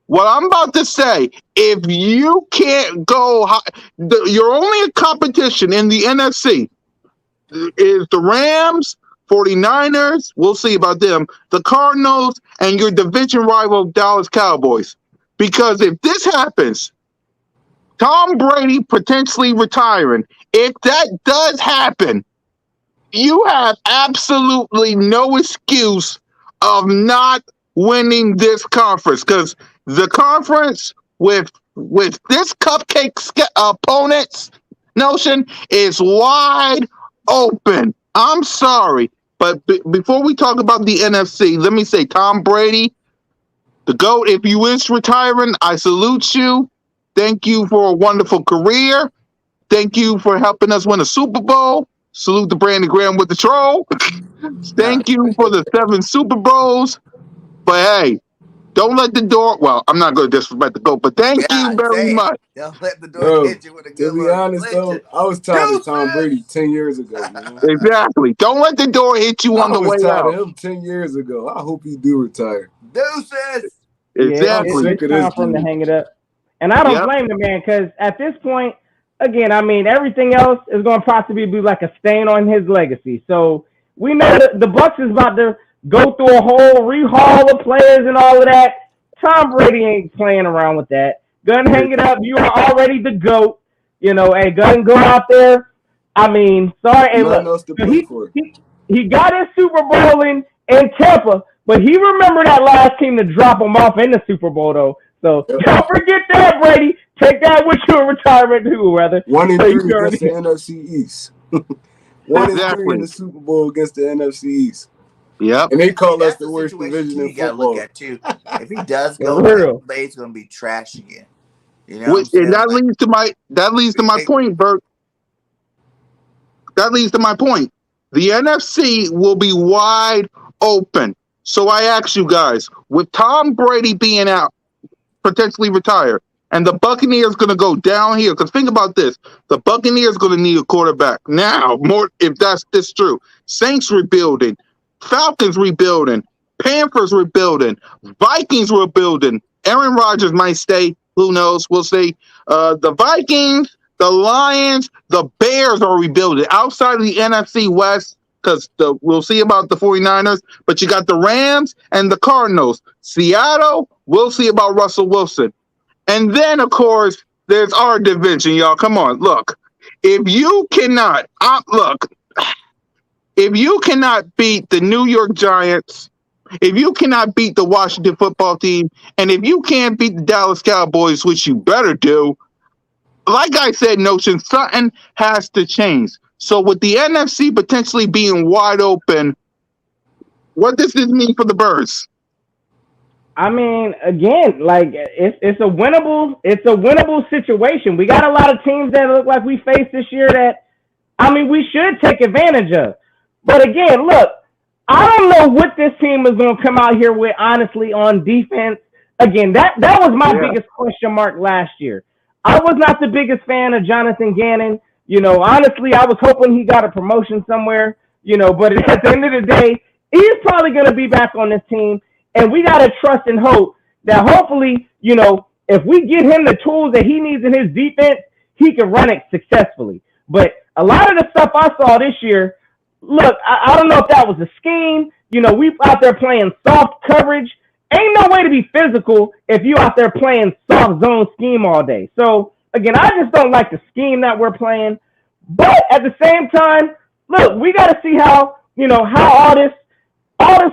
What I'm about to say, if you can't go high, your only competition in the NFC is the Rams, 49ers, we'll see about them, the Cardinals, and your division rival Dallas Cowboys. Because if this happens, Tom Brady potentially retiring, if that does happen, you have absolutely no excuse of not winning this conference. Because the conference with this cupcake opponents notion is wide open. I'm sorry, but before we talk about the NFC, let me say Tom Brady, the GOAT. If you is retiring, I salute you. Thank you for a wonderful career. Thank you for helping us win a Super Bowl. Salute to Brandon Graham with the troll. Thank you for the 7 Super Bowls. But hey, don't let the door. Well, I'm not going to disrespect the GOAT, but thank you very much. Don't let the door hit you with a good To be honest, though, I was tired of Tom Brady 10 years ago. Man. Exactly. Don't let the door hit you on the way out. I was tired of him 10 years ago. I hope he do retire. Deuces. Exactly. It's time for him to hang it up. And I don't blame the man, because at this point, again, I mean, everything else is going to possibly be like a stain on his legacy. So we know that the Bucs is about to go through a whole rehaul of players and all of that. Tom Brady ain't playing around with that. Go and hang it up. You are already the GOAT. You know, hey, go and go out there. I mean, sorry. Hey, look, he got his Super Bowl in Tampa, but he remembered that last team to drop him off in the Super Bowl, though. So don't forget that, Brady. Take that with you in retirement too, rather. 1-3 So you against the already NFC East. 1-3 in Exactly. the Super Bowl against the NFC East. Yep. And they call us That's the the worst situation division too. in You gotta look football. at too. If he does for go, Tampa real. Bay's gonna be trash again. You know what I'm Which and saying? Like, that leads to my point, Bert. That leads to my point. The NFC will be wide open. So I ask you guys, with Tom Brady being out, potentially retired, and the Buccaneers going to go down here, because think about this: the Buccaneers going to need a quarterback now. More if that's true. Saints rebuilding, Falcons rebuilding, Panthers rebuilding, Vikings rebuilding. Aaron Rodgers might stay. Who knows? We'll see. The Vikings, the Lions, the Bears are rebuilding outside of the NFC West because we'll see about the 49ers, but you got the Rams and the Cardinals. Seattle, we'll see about Russell Wilson. And then, of course, there's our division, y'all. Come on, look. If you cannot, if you cannot beat the New York Giants, if you cannot beat the Washington football team, and if you can't beat the Dallas Cowboys, which you better do, like I said, Notion, something has to change. So with the NFC potentially being wide open, what does this mean for the Birds? I mean, again, like it's a winnable situation. We got a lot of teams that look like we faced this year that, I mean, we should take advantage of. But again, look, I don't know what this team is going to come out here with, honestly, on defense. Again, that was my biggest question mark last year. I was not the biggest fan of Jonathan Gannon. You know, honestly, I was hoping he got a promotion somewhere, you know, but at the end of the day, he's probably going to be back on this team. And we got to trust and hope that hopefully, you know, if we get him the tools that he needs in his defense, he can run it successfully. But a lot of the stuff I saw this year, look, I don't know if that was a scheme. You know, we out there playing soft coverage. Ain't no way to be physical if you out there playing soft zone scheme all day. So, again, I just don't like the scheme that we're playing. But at the same time, look, we got to see how, you know, how all this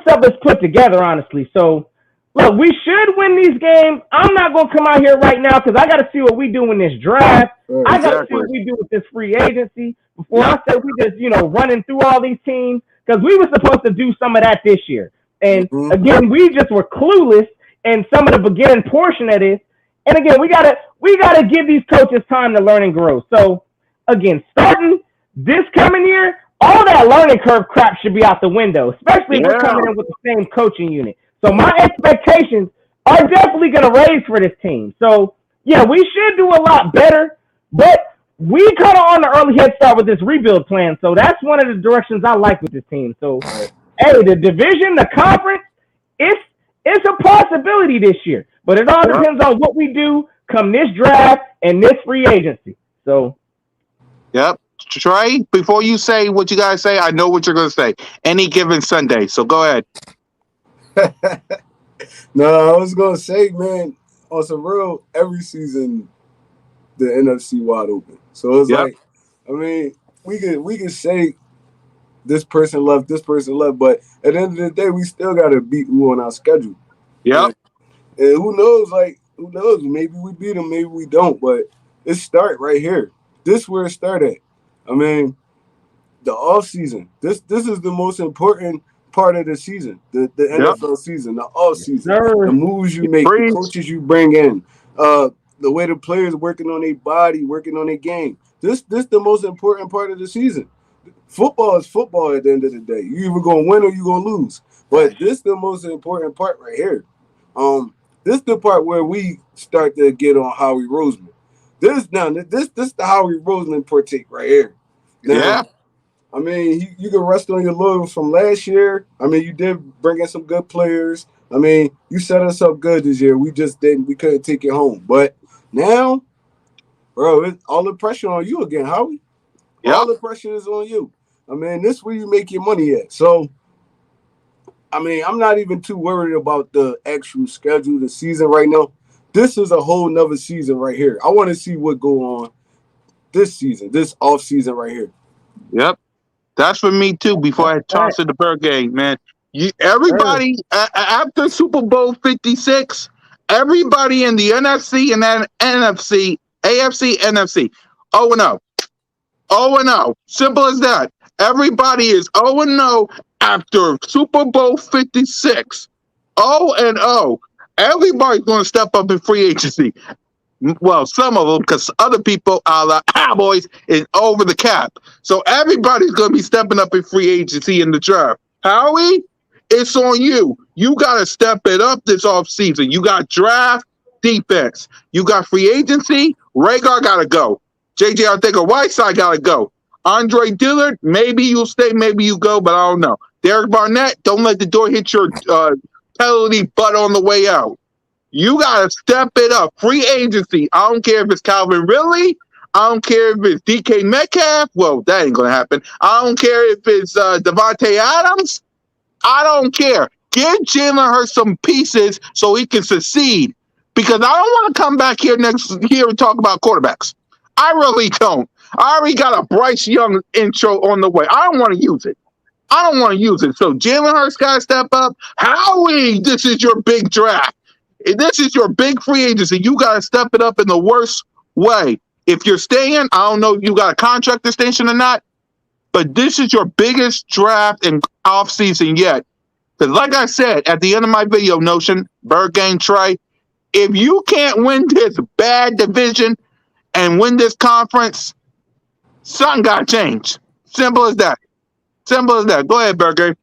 stuff is put together, honestly. So, look, we should win these games. I'm not going to come out here right now because I got to see what we do in this draft. I got to see what we do with this free agency before I say we just, you know, running through all these teams because we were supposed to do some of that this year. And, again, we just were clueless in some of the beginning portion of this. And, again, we gotta give these coaches time to learn and grow. So, again, starting this coming year, all that learning curve crap should be out the window, especially if we're coming in with the same coaching unit. So my expectations are definitely going to raise for this team. So, yeah, we should do a lot better, but we kind of on the early head start with this rebuild plan. So that's one of the directions I like with this team. So, hey, the division, the conference, it's a possibility this year, but it all depends on what we do come this draft and this free agency. So, yep. Trey, before you say what you guys say, I know what you're going to say. Any given Sunday. So go ahead. No, I was going to say, man, on some real, every season, the NFC wide open. So it's like, I mean, we could say this person left, but at the end of the day, we still got to beat who on our schedule. Yep. And who knows? Maybe we beat them, maybe we don't, but it start right here. This is where it started. I mean, the off season. This is the most important part of the season, the NFL season, the off season, the moves you make, the coaches you bring in, the way the players working on their body, working on their game. This the most important part of the season. Football is football at the end of the day. You either gonna win or you gonna lose. But this is the most important part right here. This is the part where we start to get on Howie Roseman. This the Howie Roseman partake right here. Now, I mean, you can rest on your laurels from last year. I mean, you did bring in some good players. I mean, you set us up good this year. We couldn't take it home. But now, bro, it's all the pressure on you again, Howie. All the pressure is on you. I mean, this is where you make your money at. So, I mean, I'm not even too worried about the actual schedule, the season right now. This is a whole nother season right here. I want to see what go on this season, this off season right here. Yep. That's for me too. Before I toss to the Bird game, man. Everybody after Super Bowl 56, Everybody in the NFC and then NFC, AFC, NFC, 0-0. 0-0. Simple as that. Everybody is 0-0 after Super Bowl 56. 0-0. Everybody's going to step up in free agency. Well, some of them, because other people, the Cowboys, is over the cap. So everybody's going to be stepping up in free agency in the draft. Howie, it's on you. You got to step it up this offseason. You got draft, defense. You got free agency. Rhaegar got to go. J.J. Arcega-Whiteside got to go. Andre Dillard, maybe you'll stay, maybe you go, but I don't know. Derek Barnett, don't let the door hit your penalty butt on the way out. You got to step it up. Free agency. I don't care if it's Calvin Ridley. I don't care if it's DK Metcalf. Well, that ain't going to happen. I don't care if it's Devontae Adams. I don't care. Give Jalen Hurts some pieces so he can succeed. Because I don't want to come back here next year and talk about quarterbacks. I really don't. I already got a Bryce Young intro on the way. I don't want to use it. So Jalen Hurts got to step up. Howie, this is your big draft. This is your big free agency. You got to step it up in the worst way. If you're staying, I don't know if you got a contract extension or not, but this is your biggest draft in offseason yet. Because like I said, at the end of my video, Notion, Bird Game Trey, if you can't win this bad division and win this conference, something got to change. Simple as that. Go ahead, Bird Game.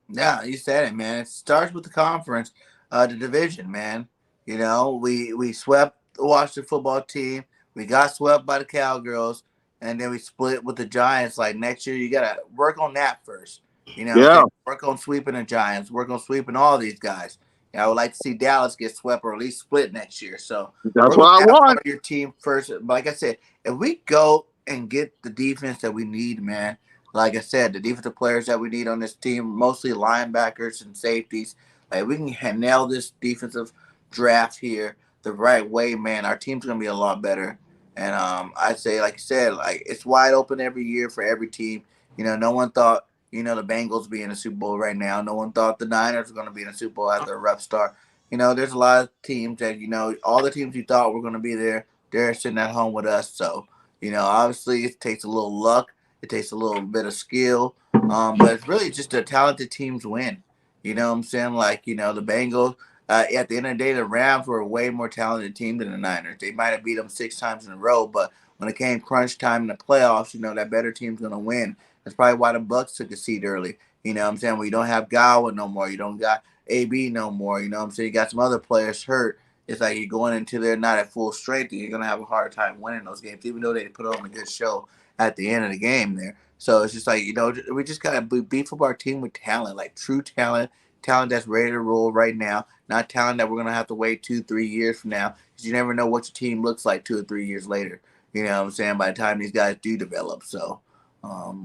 Yeah, you said it, man. It starts with the conference. The division, man. You know, we swept the Washington football team. We got swept by the Cowgirls, and then we split with the Giants. Like, next year, you got to work on that first. You know, work on sweeping the Giants, work on sweeping all these guys. And I would like to see Dallas get swept or at least split next year. So that's what I want. Your team first. But like I said, if we go and get the defense that we need, man, like I said, the defensive players that we need on this team, mostly linebackers and safeties, like we can nail this defensive draft here the right way, man. Our team's gonna be a lot better. And I'd say, like you said, like it's wide open every year for every team. You know, no one thought, you know, the Bengals be in the Super Bowl right now. No one thought the Niners were gonna be in the Super Bowl after a rough start. You know, there's a lot of teams that, you know, all the teams you thought were gonna be there, they're sitting at home with us. So, you know, obviously it takes a little luck, it takes a little bit of skill, but it's really just the talented teams win. You know what I'm saying? Like, you know, the Bengals, at the end of the day, the Rams were a way more talented team than the Niners. They might have beat them 6 times in a row, but when it came crunch time in the playoffs, you know, that better team's going to win. That's probably why the Bucs took a seat early. You know what I'm saying? Well, you don't have Godwin no more. You don't got AB no more. You know what I'm saying? You got some other players hurt. It's like you're going into there not at full strength, and you're going to have a hard time winning those games, even though they put on a good show at the end of the game there. So it's just like, you know, we just got to beef up our team with talent, like true talent that's ready to roll right now, not talent that we're going to have to wait 2-3 years from now, because you never know what your team looks like 2 or 3 years later. You know what I'm saying? By the time these guys do develop. So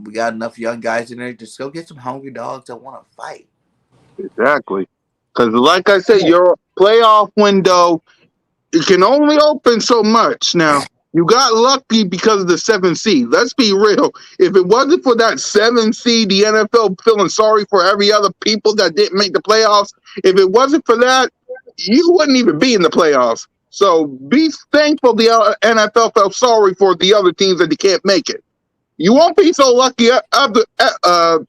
we got enough young guys in there. Just go get some hungry dogs that want to fight. Exactly. Because like I said, your playoff window, it can only open so much. Now, you got lucky because of the 7th seed. Let's be real. If it wasn't for that 7th seed, the NFL feeling sorry for every other people that didn't make the playoffs. If it wasn't for that, you wouldn't even be in the playoffs. So be thankful the NFL felt sorry for the other teams that they can't make it. You won't be so lucky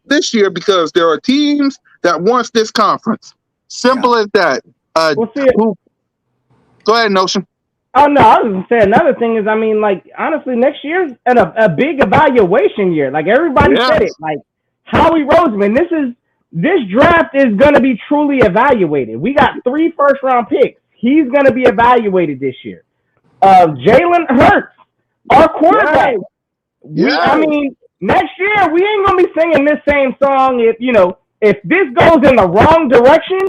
this year because there are teams that wants this conference. Simple as that. Go ahead, Notion. Oh, no, I was going to say another thing is, I mean, like, honestly, next year's a big evaluation year. Like, everybody said it. Like, Howie Roseman, this draft is going to be truly evaluated. We got 3 first-round picks. He's going to be evaluated this year. Jalen Hurts, our quarterback. I mean, next year, we ain't going to be singing this same song if this goes in the wrong direction.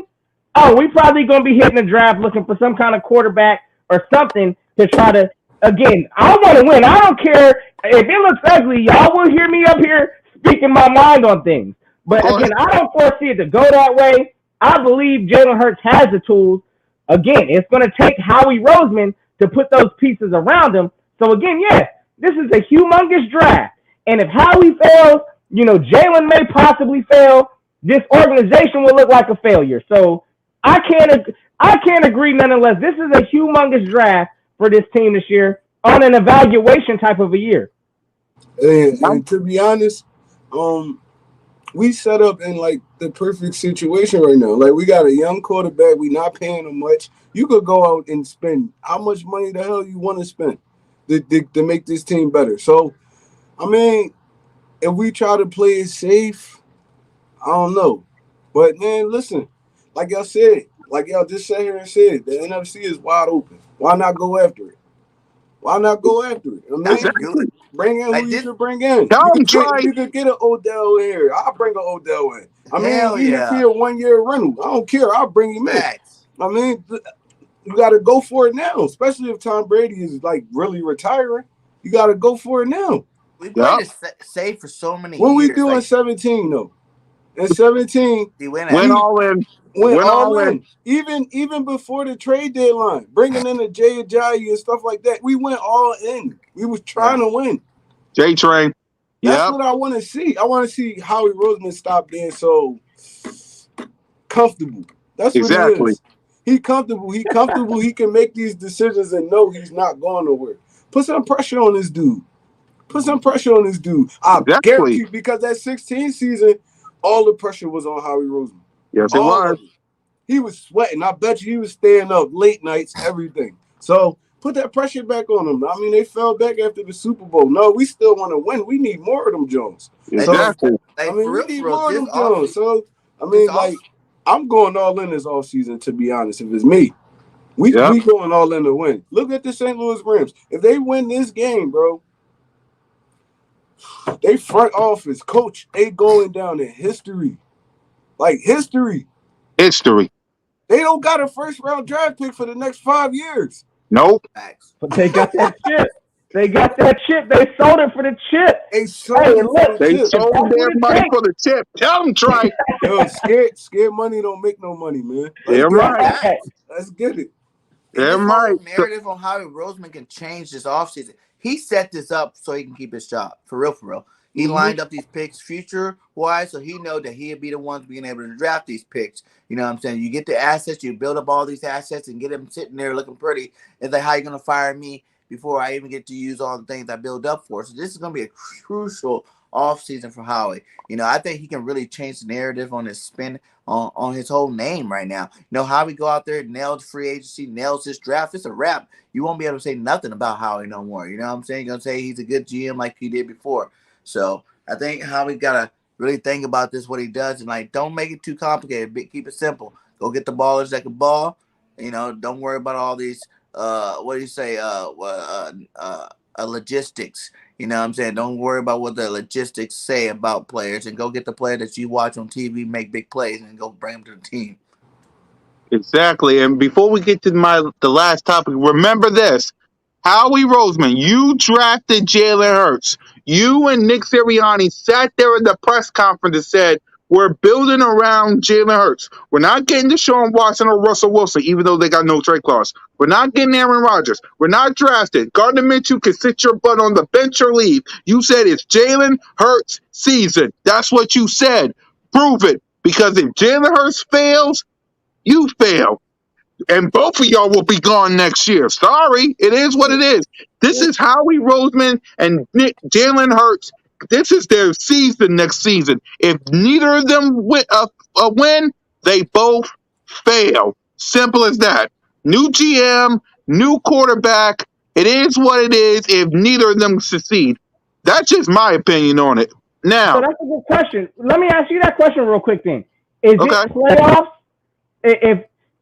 Oh, we probably going to be hitting the draft looking for some kind of quarterback or something to try to, again, I want to win. I don't care if it looks ugly. Y'all will hear me up here speaking my mind on things. But again, I don't foresee it to go that way. I believe Jalen Hurts has the tools. Again, it's going to take Howie Roseman to put those pieces around him. So again, yes, this is a humongous draft. And if Howie fails, Jalen may possibly fail. This organization will look like a failure. So I I can't agree nonetheless. This is a humongous draft for this team this year on an evaluation type of a year. And to be honest, we set up in like the perfect situation right now. Like we got a young quarterback, we not paying him much. You could go out and spend how much money the hell you want to spend to make this team better. So, I mean, if we try to play it safe, I don't know. But man, listen, like y'all said, like y'all just sat here and said, the NFC is wide open. Why not go after it? Why not go after it? I mean, bring in who you can bring in. You could get an Odell in here. I'll bring an Odell in. I mean, even if he a 1 year rental, I don't care. I'll bring him in. I mean, you got to go for it now, especially if Tom Brady is like really retiring. You got to go for it now. We played it safe for so many years. What we do in 17 though? In 17, he went all in. Went all in. Even before the trade deadline, bringing in the Jay Ajayi and stuff like that, we went all in. We was trying to win. J-Train. That's what I want to see. I want to see Howie Roseman stop being so comfortable. That's what it is. He comfortable. He comfortable. He can make these decisions and know he's not going nowhere. Put some pressure on this dude. I guarantee you, because that 16 season, all the pressure was on Howie Roseman. Yes, it was. He was sweating. I bet you he was staying up late nights, everything. So put that pressure back on him. I mean, they fell back after the Super Bowl. No, we still want to win. We need more of them Jones. Exactly. So, I mean, we need more of them Jones. So, I mean, like, I'm going all in this offseason, to be honest, if it's me. We going all in to win. Look at the St. Louis Rams. If they win this game, bro, they front office, coach, they going down in history. Like history. They don't got a first round draft pick for the next 5 years. Nope. But they got that chip. They sold it for the chip. They sold their money for the chip. Tell them, Trey. Yo, scared money don't make no money, man. Let's get it. Narrative on how Roseman can change this offseason. He set this up so he can keep his job. For real. He lined up these picks future-wise, so he know that he'll be the ones being able to draft these picks. You know what I'm saying? You get the assets, you build up all these assets and get them sitting there looking pretty. It's like, how you going to fire me before I even get to use all the things I build up for? So this is going to be a crucial offseason for Howie. You know, I think he can really change the narrative on his spin on his whole name right now. You know, Howie go out there, nails free agency, nails this draft. It's a wrap. You won't be able to say nothing about Howie no more. You know what I'm saying? You're going to say he's a good GM like he did before. So I think Howie got to really think about this, what he does, and like, don't make it too complicated. Keep it simple. Go get the ballers that can ball. You know, don't worry about all these, logistics. You know what I'm saying? Don't worry about what the logistics say about players, and go get the player that you watch on TV make big plays and go bring them to the team. Exactly. And before we get to the last topic, remember this. Howie Roseman, you drafted Jalen Hurts. You and Nick Sirianni sat there at the press conference and said, we're building around Jalen Hurts. We're not getting Deshaun Watson or Russell Wilson, even though they got no trade clause. We're not getting Aaron Rodgers. We're not drafted. Gardner Minshew can sit your butt on the bench or leave. You said it's Jalen Hurts season. That's what you said. Prove it. Because if Jalen Hurts fails, you fail. And both of y'all will be gone next year. Sorry, it is what it is. This is Howie Roseman and Jalen Hurts. This is their season next season. If neither of them win, they both fail. Simple as that. New GM, new quarterback. It is what it is if neither of them succeed. That's just my opinion on it. Now, so that's a good question. Let me ask you that question real quick then. Is it playoffs?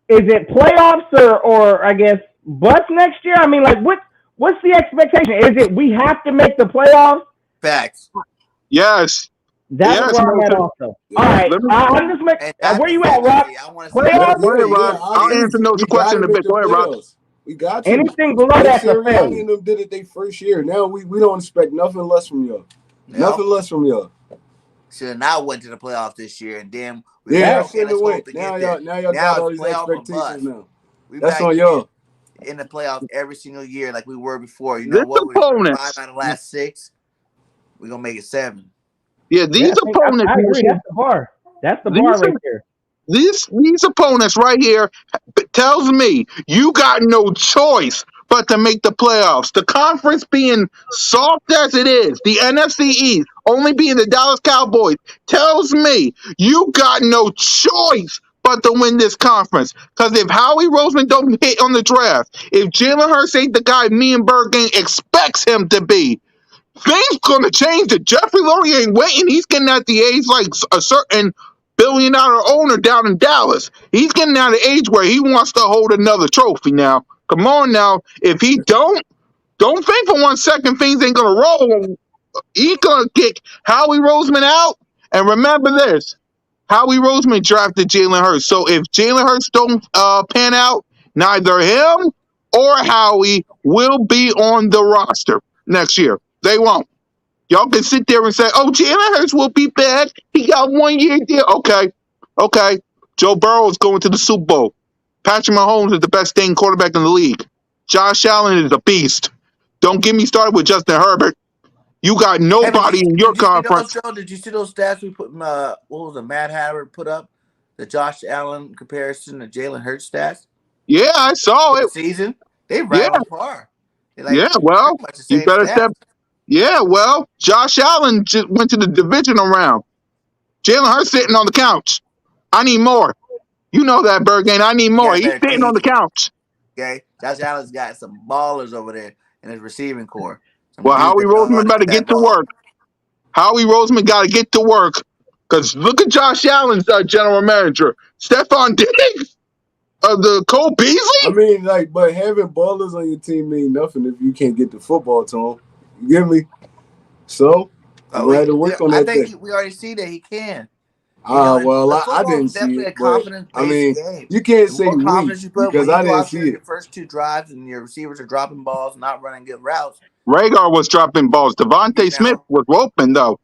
Is it playoffs or I guess bust next year? I mean, like what's the expectation? Is it we have to make the playoffs? Facts. Yes. That's where I'm at also. All right. I'm just making. Where you at, Rob? Playoffs? I'll answer those questions a bit. Go ahead, Rob. We got you. Anything below that's a failure. And them did it their first year. Now we don't expect nothing less from y'all. Nothing less from y'all. Should have not went to the playoffs this year, and then should have went. Now y'all got all these expectations now. That's on y'all. In the playoffs every single year, like we were before. You know this what? Opponents. 5 out of the last 6. We're gonna make it 7. Yeah, these opponents. I agree. That's the bar. That's the bar right there. these opponents right here tells me you got no choice but to make the playoffs. The conference being soft as it is, the NFC East only being the Dallas Cowboys tells me you got no choice but to win this conference. Because if Howie Roseman don't hit on the draft, if Jalen Hurts ain't the guy me and Bergen expects him to be, things gonna change. If Jeffrey Lurie ain't waiting, he's getting at the age like a certain billion-dollar owner down in Dallas. He's getting at the age where he wants to hold another trophy now. Come on now. If he don't think for 1 second things ain't gonna roll. He's gonna kick Howie Roseman out. And remember this. Howie Roseman drafted Jalen Hurts. So if Jalen Hurts don't pan out, neither him or Howie will be on the roster next year. They won't. Y'all can sit there and say, oh, Jalen Hurts will be back. He got 1 year deal. Okay. Joe Burrow is going to the Super Bowl. Patrick Mahomes is the best staying quarterback in the league. Josh Allen is a beast. Don't get me started with Justin Herbert. You got nobody in your conference. Did you see those stats we put? What was it? Matt Havertz put up the Josh Allen comparison to Jalen Hurts stats. Yeah, I saw it. Season they right on par. Well, you better step. Yeah, well, Josh Allen just went to the divisional round. Jalen Hurts sitting on the couch. I need more. You know that, Bergen. I need more. He's sitting on the couch. Okay, Josh Allen's got some ballers over there in his receiving core. Well, Howie Roseman better get to work. Howie Roseman got to get to work. Because look at Josh Allen's general manager. Stephon Diggs? The Cole Beasley? I mean, but having ballers on your team mean nothing if you can't get the football to them. You get me? So, I had to work on that. I think we already see that he can. Well, I didn't see it. I mean, game. You can't say weak because I didn't see it. Your first 2 drives and your receivers are dropping balls, not running good routes. Ragar was dropping balls. Devontae Smith was open though.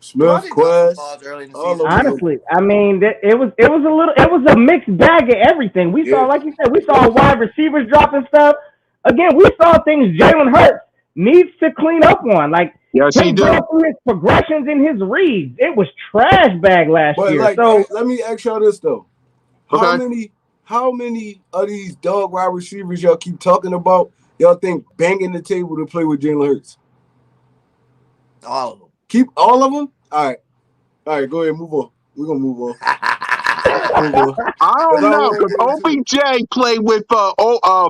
Smith, Quest, honestly, I mean, it was a mixed bag of everything. We saw, like you said, we saw wide receivers dropping stuff. Again, we saw things Jalen Hurts needs to clean up on. Yes, he did. Through his progressions and his reads, it was trash bag last year. Let me ask y'all this though: How many of these dog wide receivers y'all keep talking about? Y'all think banging the table to play with Jalen Hurts? All of them. Keep all of them? All right, go ahead, move on. We're gonna move on. I don't know, because OBJ played with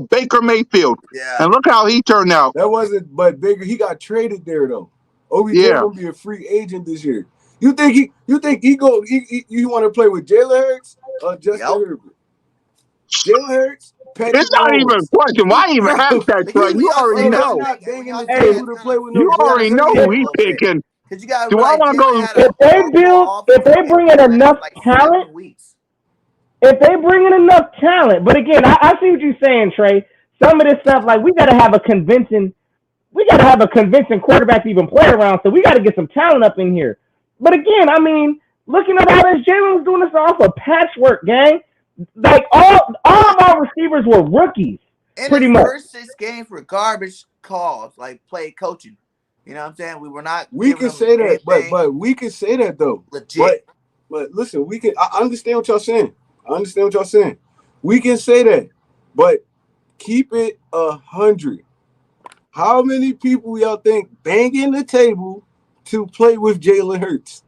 Baker Mayfield. Yeah. And look how he turned out. That wasn't, but Baker, he got traded there though. OBJ gonna be a free agent this year. You think he you want to play with Jalen Hurts or Justin Herbert? Jalen Hurts. It's not even a question. Why even have that question? You already know. You already know who he's picking. Do I want to go? If they bring in enough talent, but again, I see what you're saying, Trey. Some of this stuff, we got to have a convincing quarterback to even play around. So we got to get some talent up in here. But again, I mean, looking at all this, Jalen was doing this off a patchwork, gang. All of our receivers were rookies, pretty much. First 6 games were garbage calls, play coaching. You know what I'm saying? We were not. We can say that, but we can say that though. Legit. But listen, we can. I understand what y'all saying. We can say that, but keep it 100. How many people y'all think banging the table to play with Jalen Hurts?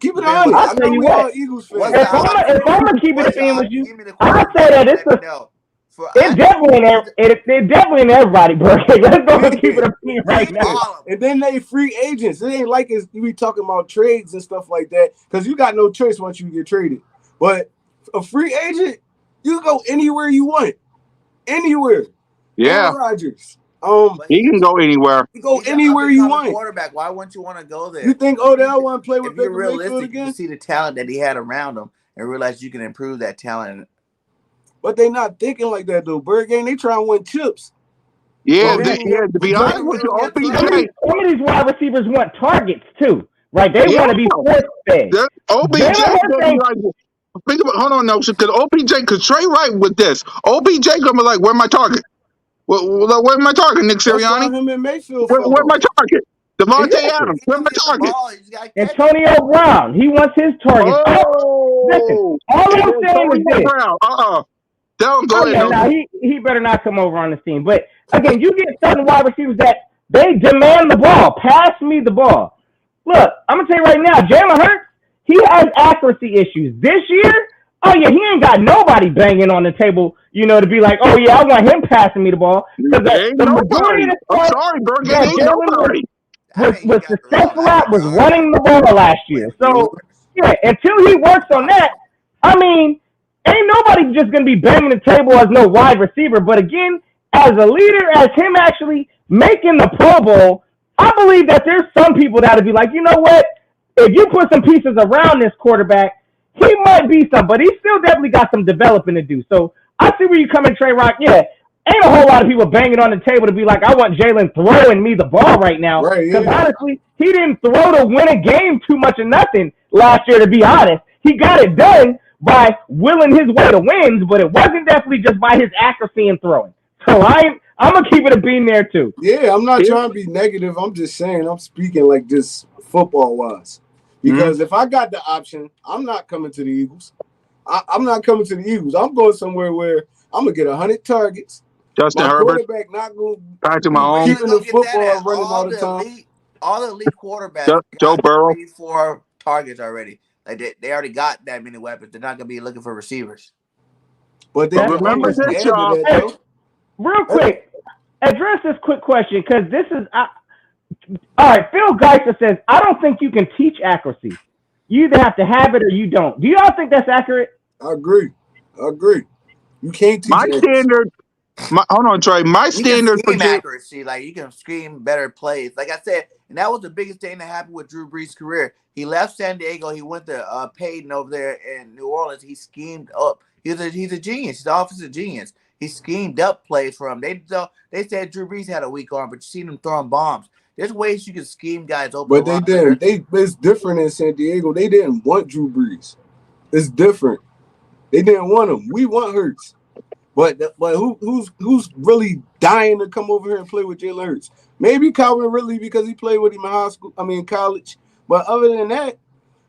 Keep it honest. I'll tell you what. Eagles fans. If I'm gonna keep it in with you, I'll say that it's definitely in everybody, bro. Let's go and keep it up here right now. And then they free agents. It ain't like we talking about trades and stuff like that, because you got no choice once you get traded. But a free agent, you can go anywhere you want. Anywhere. Yeah. Aaron Rodgers. He can go anywhere. You go anywhere you want. Quarterback. Why wouldn't you want to go there? You think Odell want to play with Baker Mayfield Mayfield again? You see the talent that he had around him and realize you can improve that talent. But they not thinking like that though. Bergen, they trying to win chips. Yeah, to be honest with you, some of these wide receivers want targets too, right? They want to be force fed. OBJ. Think about, hold on, no, because OBJ, because Trey Wright with this, OBJ gonna be like, where's my target? Where's my target, Nick Sirianni? Him and Mayfield. Where's my target? Devontae Exactly. Adams, He where's my can get the target? ball. He's got to catch it. Antonio Brown, he wants his targets. Listen, Oh, all I'm it's saying is Antonio this. Brown. Don't go Oh ahead. yeah, No. no, he better not come over on the team. But again, you get certain wide receivers that they demand the ball. Pass me the ball. Look, I'm gonna tell you right now, Jalen Hurts, he has accuracy issues. This year, oh yeah, he ain't got nobody banging on the table, to be like, oh yeah, I want him passing me the ball. Because Ain't the majority nobody. of the I'm stuff sorry, Bergen. that Ain't Jalen nobody. I think you was got the wrong. successful I at think was John running the ball last year. So yeah, until he works on that, I mean, ain't nobody just gonna be banging the table as no wide receiver. But again, as a leader, as him actually making the Pro Bowl, I believe that there's some people that'll be like, you know what? If you put some pieces around this quarterback, he might be some, but he still definitely got some developing to do. So I see where you come in, Trey Rock. Yeah, ain't a whole lot of people banging on the table to be like, I want Jalen throwing me the ball right now. Right, Because yeah. honestly, he didn't throw to win a game too much of nothing last year, to be honest. He got it done by willing his way to wins, but it wasn't definitely just by his accuracy in throwing. So I'm going to keep it a bean there too. Yeah, I'm not trying to be negative. I'm just saying I'm speaking like this football wise. Because if I got the option, I'm not coming to the Eagles. I'm not coming to the Eagles. I'm going somewhere where I'm gonna get 100 targets. Justin My Herbert, quarterback not going Patrick to be Mahomes, keeping the football running all the time. All the elite quarterbacks Joe got Burrow. 3-4 targets already. Like they already got that many weapons. They're not gonna be looking for receivers. But they But can remember always this, add to y'all. that, Hey, though. real quick, address this quick question because this is all right. Phil Geiser says, I don't think you can teach accuracy. You either have to have it or you don't. Do y'all think that's accurate? I agree. You can't teach My accuracy. standard. Hold on, Trey. My You standard for can scheme accuracy, like you can scheme better plays. Like I said, and that was the biggest thing that happened with Drew Brees' career. He left San Diego. He went to Peyton over there in New Orleans. He schemed up. He's a genius. He's an offensive genius. He schemed up plays for him. They said Drew Brees had a weak arm, but you seen him throwing bombs. There's ways you can scheme guys open. But they didn't. It's different in San Diego. They didn't want Drew Brees. It's different. They didn't want him. We want Hurts. But who's really dying to come over here and play with Jalen Hurts? Maybe Calvin Ridley because he played with him in college. But other than that,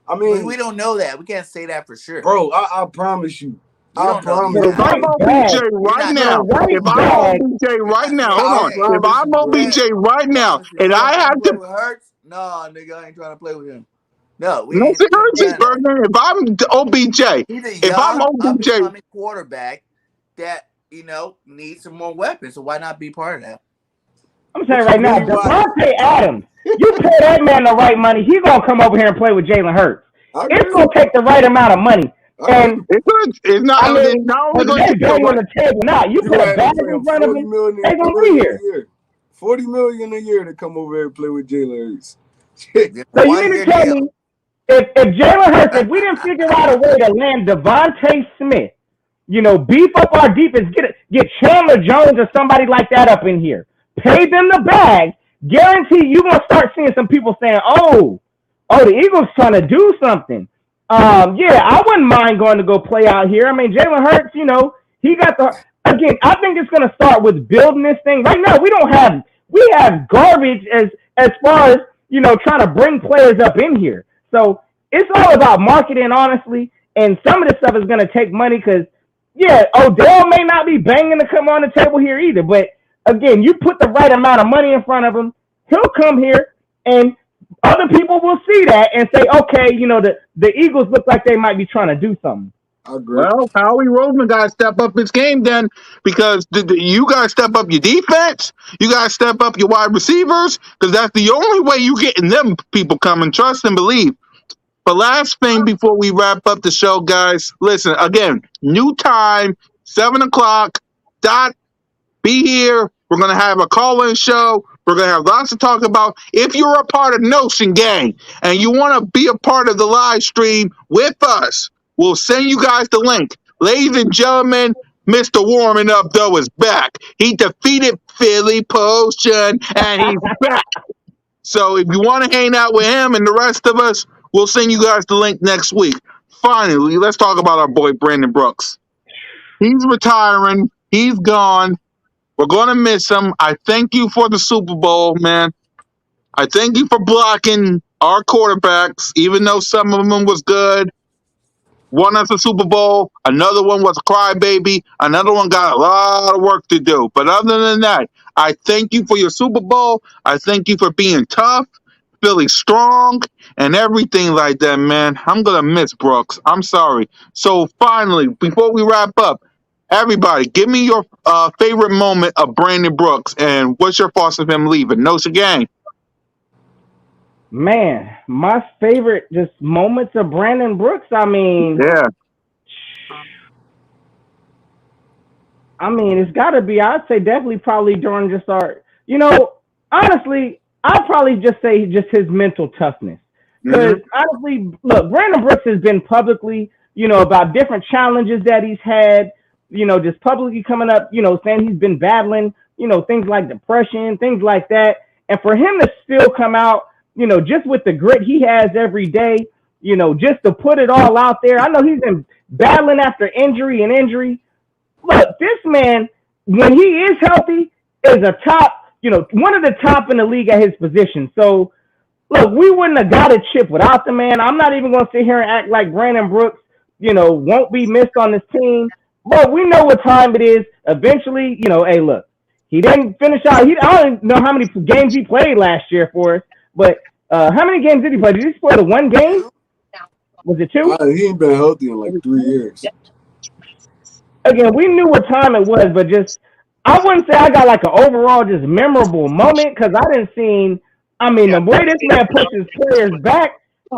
I mean, we don't know that. We can't say that for sure. Bro, I promise you. I promise If I'm OBJ right now, if I'm OBJ right now, hold on. If I'm OBJ right now, and I have to, Hurts, no, nigga, I ain't trying to play with him. No, we no, Bergman. If I'm OBJ, he's a if I'm young, OBJ, up-and-coming quarterback that needs some more weapons. So why not be part of that? I'm saying right now, Devontae Adams. You pay that man the right money, he's gonna come over here and play with Jalen Hurts. It's gonna take the right amount of money. And it's not. I mean, not only going to get on the table. Now you put a bag in front of him, they're gonna be here. $40 million a year to come over here and play with Jalen Hurts. So you mean to tell me if Jalen Hurts, if we didn't figure out a way to land Devontae Smith, beef up our defense, get Chandler Jones or somebody like that up in here, pay them the bag, guarantee you're gonna start seeing some people saying, oh, the Eagles trying to do something. Yeah, I wouldn't mind going to go play out here. I mean, Jalen Hurts, he got again, I think it's going to start with building this thing. Right now, we have garbage as far as, trying to bring players up in here. So it's all about marketing, honestly, and some of this stuff is going to take money because, yeah, Odell may not be banging to come on the table here either, but again, you put the right amount of money in front of him, he'll come here and other people will see that and say, okay, the Eagles look like they might be trying to do something. I agree. Well, Howie Roseman got to step up his game then because you got to step up your defense. You got to step up your wide receivers because that's the only way you getting them people coming. Trust and believe. But last thing before we wrap up the show, guys, listen, again, new time, 7 o'clock, dot, be here. We're going to have a call-in show. We're going to have lots to talk about. If you're a part of Notion Gang and you want to be a part of the live stream with us, we'll send you guys the link. Ladies and gentlemen, Mr. Warming Up, though, is back. He defeated Philly Potion, and he's back. So if you want to hang out with him and the rest of us, we'll send you guys the link next week. Finally, let's talk about our boy Brandon Brooks. He's retiring. He's gone. We're going to miss him. I thank you for the Super Bowl, man. I thank you for blocking our quarterbacks, even though some of them was good. One has a Super Bowl, another one was a crybaby, another one got a lot of work to do. But other than that, I thank you for your Super Bowl. I thank you for being tough, feeling strong, and everything like that, man. I'm gonna miss Brooks. I'm sorry. So finally, before we wrap up, everybody, give me your favorite moment of Brandon Brooks, and what's your thoughts of him leaving? No gang. Man, my favorite just moments of Brandon Brooks. Yeah. It's got to be. I'd say definitely probably during just honestly, I'd probably just say just his mental toughness. Because honestly, look, Brandon Brooks has been publicly, about different challenges that he's had. Just publicly coming up, saying he's been battling, things like depression, things like that. And for him to still come out, just with the grit he has every day, just to put it all out there. I know he's been battling after injury and injury. Look, this man, when he is healthy, is a top, one of the top in the league at his position. So, look, we wouldn't have got a chip without the man. I'm not even going to sit here and act like Brandon Brooks, won't be missed on this team. But we know what time it is. Eventually, hey, look, he didn't finish out. I don't know how many games he played last year for us, but how many games did he play? Did he play the one game? Was it two? He ain't been healthy in like 3 years. Again, we knew what time it was, but just I wouldn't say I got like an overall just memorable moment because I didn't see. The way this man pushes players back,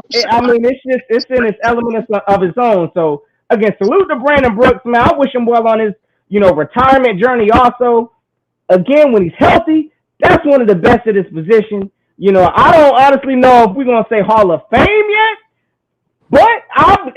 it's in its element of its own. So again, salute to Brandon Brooks, man. I wish him well on his retirement journey. Also, again, when he's healthy, that's one of the best at his position. I don't honestly know if we're gonna say Hall of Fame yet. But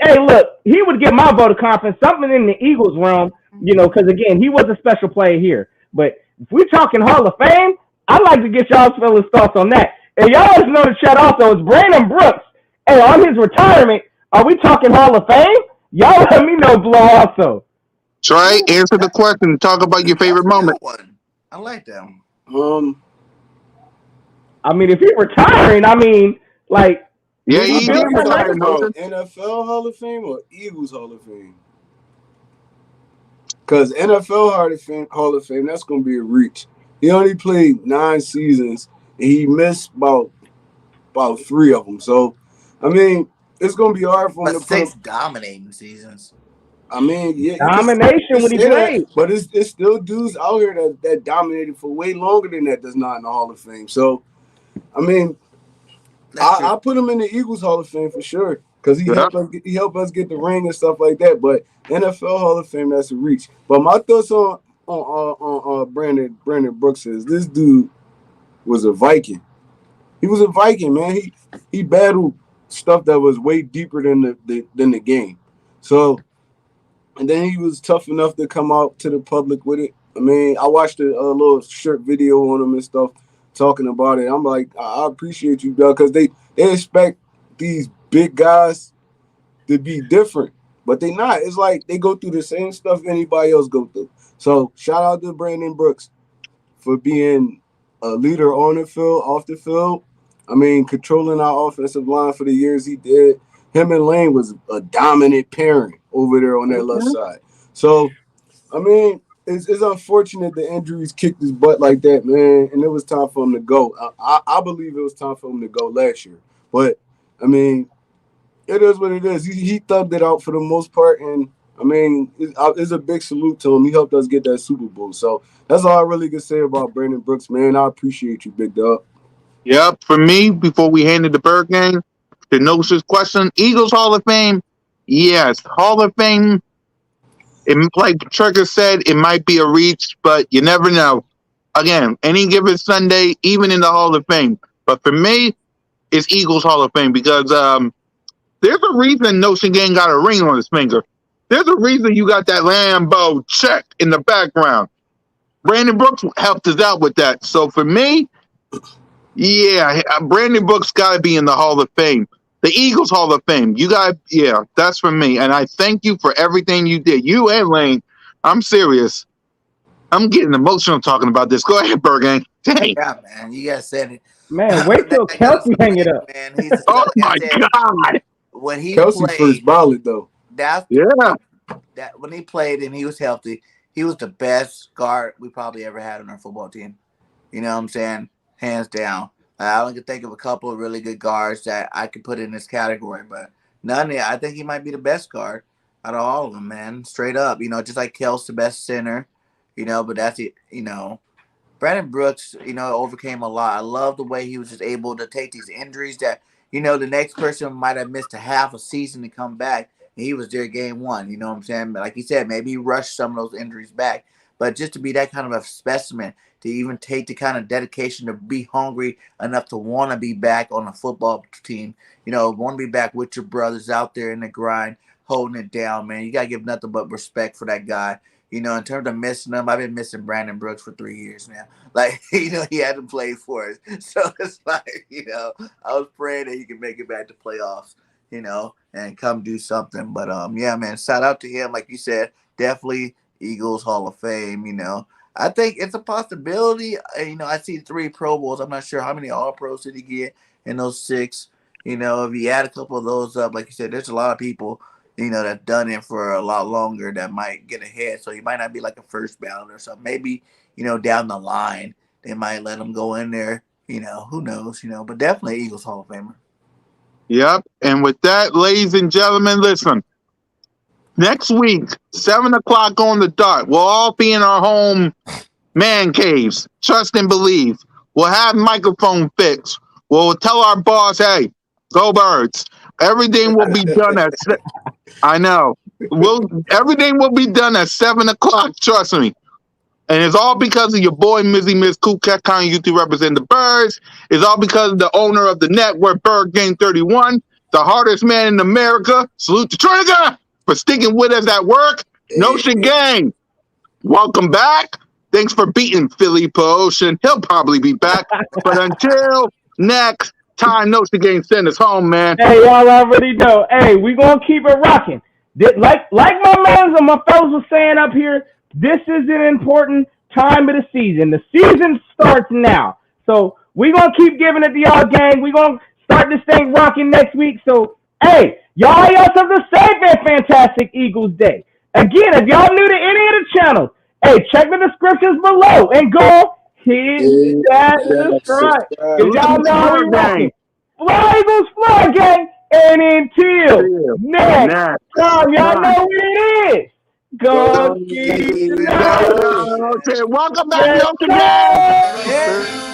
hey, look, he would get my vote of confidence, something in the Eagles realm, because again, he was a special player here. But if we're talking Hall of Fame, I'd like to get y'all's fellas thoughts on that. And y'all just know the chat also is Brandon Brooks. Hey, on his retirement, are we talking Hall of Fame? Y'all let me know below also. Trey, answer the question. Talk about your favorite moment. I like that one. If he's retiring, yeah, he did retire. NFL Hall of Fame or Eagles Hall of Fame? Because NFL Hall of Fame, that's going to be a reach. He only played 9 seasons, and he missed about 3 of them. So, it's going to be hard for him to 6 dominating seasons. Yeah. Domination when he played. But it's still dudes out here that dominated for way longer than that's not in the Hall of Fame. So, I put him in the Eagles Hall of Fame for sure because he helped us get the ring and stuff like that. But NFL Hall of Fame, that's a reach. But my thoughts on Brandon Brooks is this dude was a Viking. He was a Viking, man. He battled stuff that was way deeper than the game. So, and then he was tough enough to come out to the public with it. I watched a little short video on him and stuff, talking about it. I'm like, I appreciate you, Doug, because they expect these big guys to be different, but they not. It's like they go through the same stuff anybody else go through. So shout out to Brandon Brooks for being a leader on the field, off the field. Controlling our offensive line for the years he did. Him and Lane was a dominant pairing over there on that left side. So, it's unfortunate the injuries kicked his butt like that, man, and it was time for him to go. I believe it was time for him to go last year. But, it is what it is. He thugged it out for the most part, and, it's a big salute to him. He helped us get that Super Bowl. So that's all I really can say about Brandon Brooks, man. I appreciate you, big dog. Yep, for me, before we handed the Bird game, to Nose's question, Eagles Hall of Fame, yes. Hall of Fame, like Trigger said, it might be a reach, but you never know. Again, any given Sunday, even in the Hall of Fame. But for me, it's Eagles Hall of Fame because there's a reason Notion Gang got a ring on his finger. There's a reason you got that Lambo check in the background. Brandon Brooks helped us out with that. So for me, yeah, Brandon Brooks got to be in the Hall of Fame. The Eagles Hall of Fame. That's for me. And I thank you for everything you did. You and Lane. I'm serious. I'm getting emotional talking about this. Go ahead, Bergang. Dang. Yeah, man. You guys said it. Man, wait till That guy's Kelsey hang it man, up. man. He's Oh like my I said, God. when he Kelsey first played, ballot though. that's Yeah. that when he played and he was healthy, he was the best guard we probably ever had on our football team. You know what I'm saying? Hands down. I only can think of a couple of really good guards that I could put in this category, but none. I think he might be the best guard out of all of them, man. Straight up, just like Kelsey, the best center. But that's it. Brandon Brooks, overcame a lot. I love the way he was just able to take these injuries that, the next person might have missed a half a season to come back. And he was there game one. You know what I'm saying? But like you said, maybe he rushed some of those injuries back. But just to be that kind of a specimen, to even take the kind of dedication to be hungry enough to want to be back on a football team, want to be back with your brothers out there in the grind, holding it down, man. You got to give nothing but respect for that guy. In terms of missing him, I've been missing Brandon Brooks for 3 years now. Like, he hadn't played for us. So it's like, I was praying that he could make it back to playoffs, and come do something. But, yeah, man, shout out to him. Like you said, definitely Eagles Hall of Fame, I think it's a possibility. I see 3 Pro Bowls. I'm not sure how many All-Pros did he get in those 6. If you add a couple of those up, like you said, there's a lot of people that's done it for a lot longer that might get ahead. So he might not be like a first ballot or something. Maybe, down the line, they might let him go in there. Who knows, but definitely Eagles Hall of Famer. Yep. And with that, ladies and gentlemen, listen. Next week, 7 o'clock on the dot, we'll all be in our home man caves. Trust and believe. We'll have microphone fixed. We'll tell our boss, hey, go Birds. Everything will be done at I know. Everything will be done at 7 o'clock, trust me. And it's all because of your boy, Mizzy Miz Kukat County YouTube representing the Birds. It's all because of the owner of the network, Bird Game 31, the hardest man in America. Salute to Trigger for sticking with us at work. Notion Gang, welcome back. Thanks for beating Philly Ocean. He'll probably be back. But until next time, Notion Gang, send us home, man. Hey, y'all already know. Hey, we going to keep it rocking. Like my mans and my fellas were saying up here, this is an important time of the season. The season starts now. So we're going to keep giving it to y'all, gang. We're going to start this thing rocking next week. So, hey, y'all have a safe and fantastic Eagles Day. Again, if y'all new to any of the channels, hey, check the descriptions below and go hit that subscribe. Because y'all know how we rocking. Fly Eagles, fly, gang. And until next time, y'all know what it is. Go keep it. Welcome back, Notion Gang.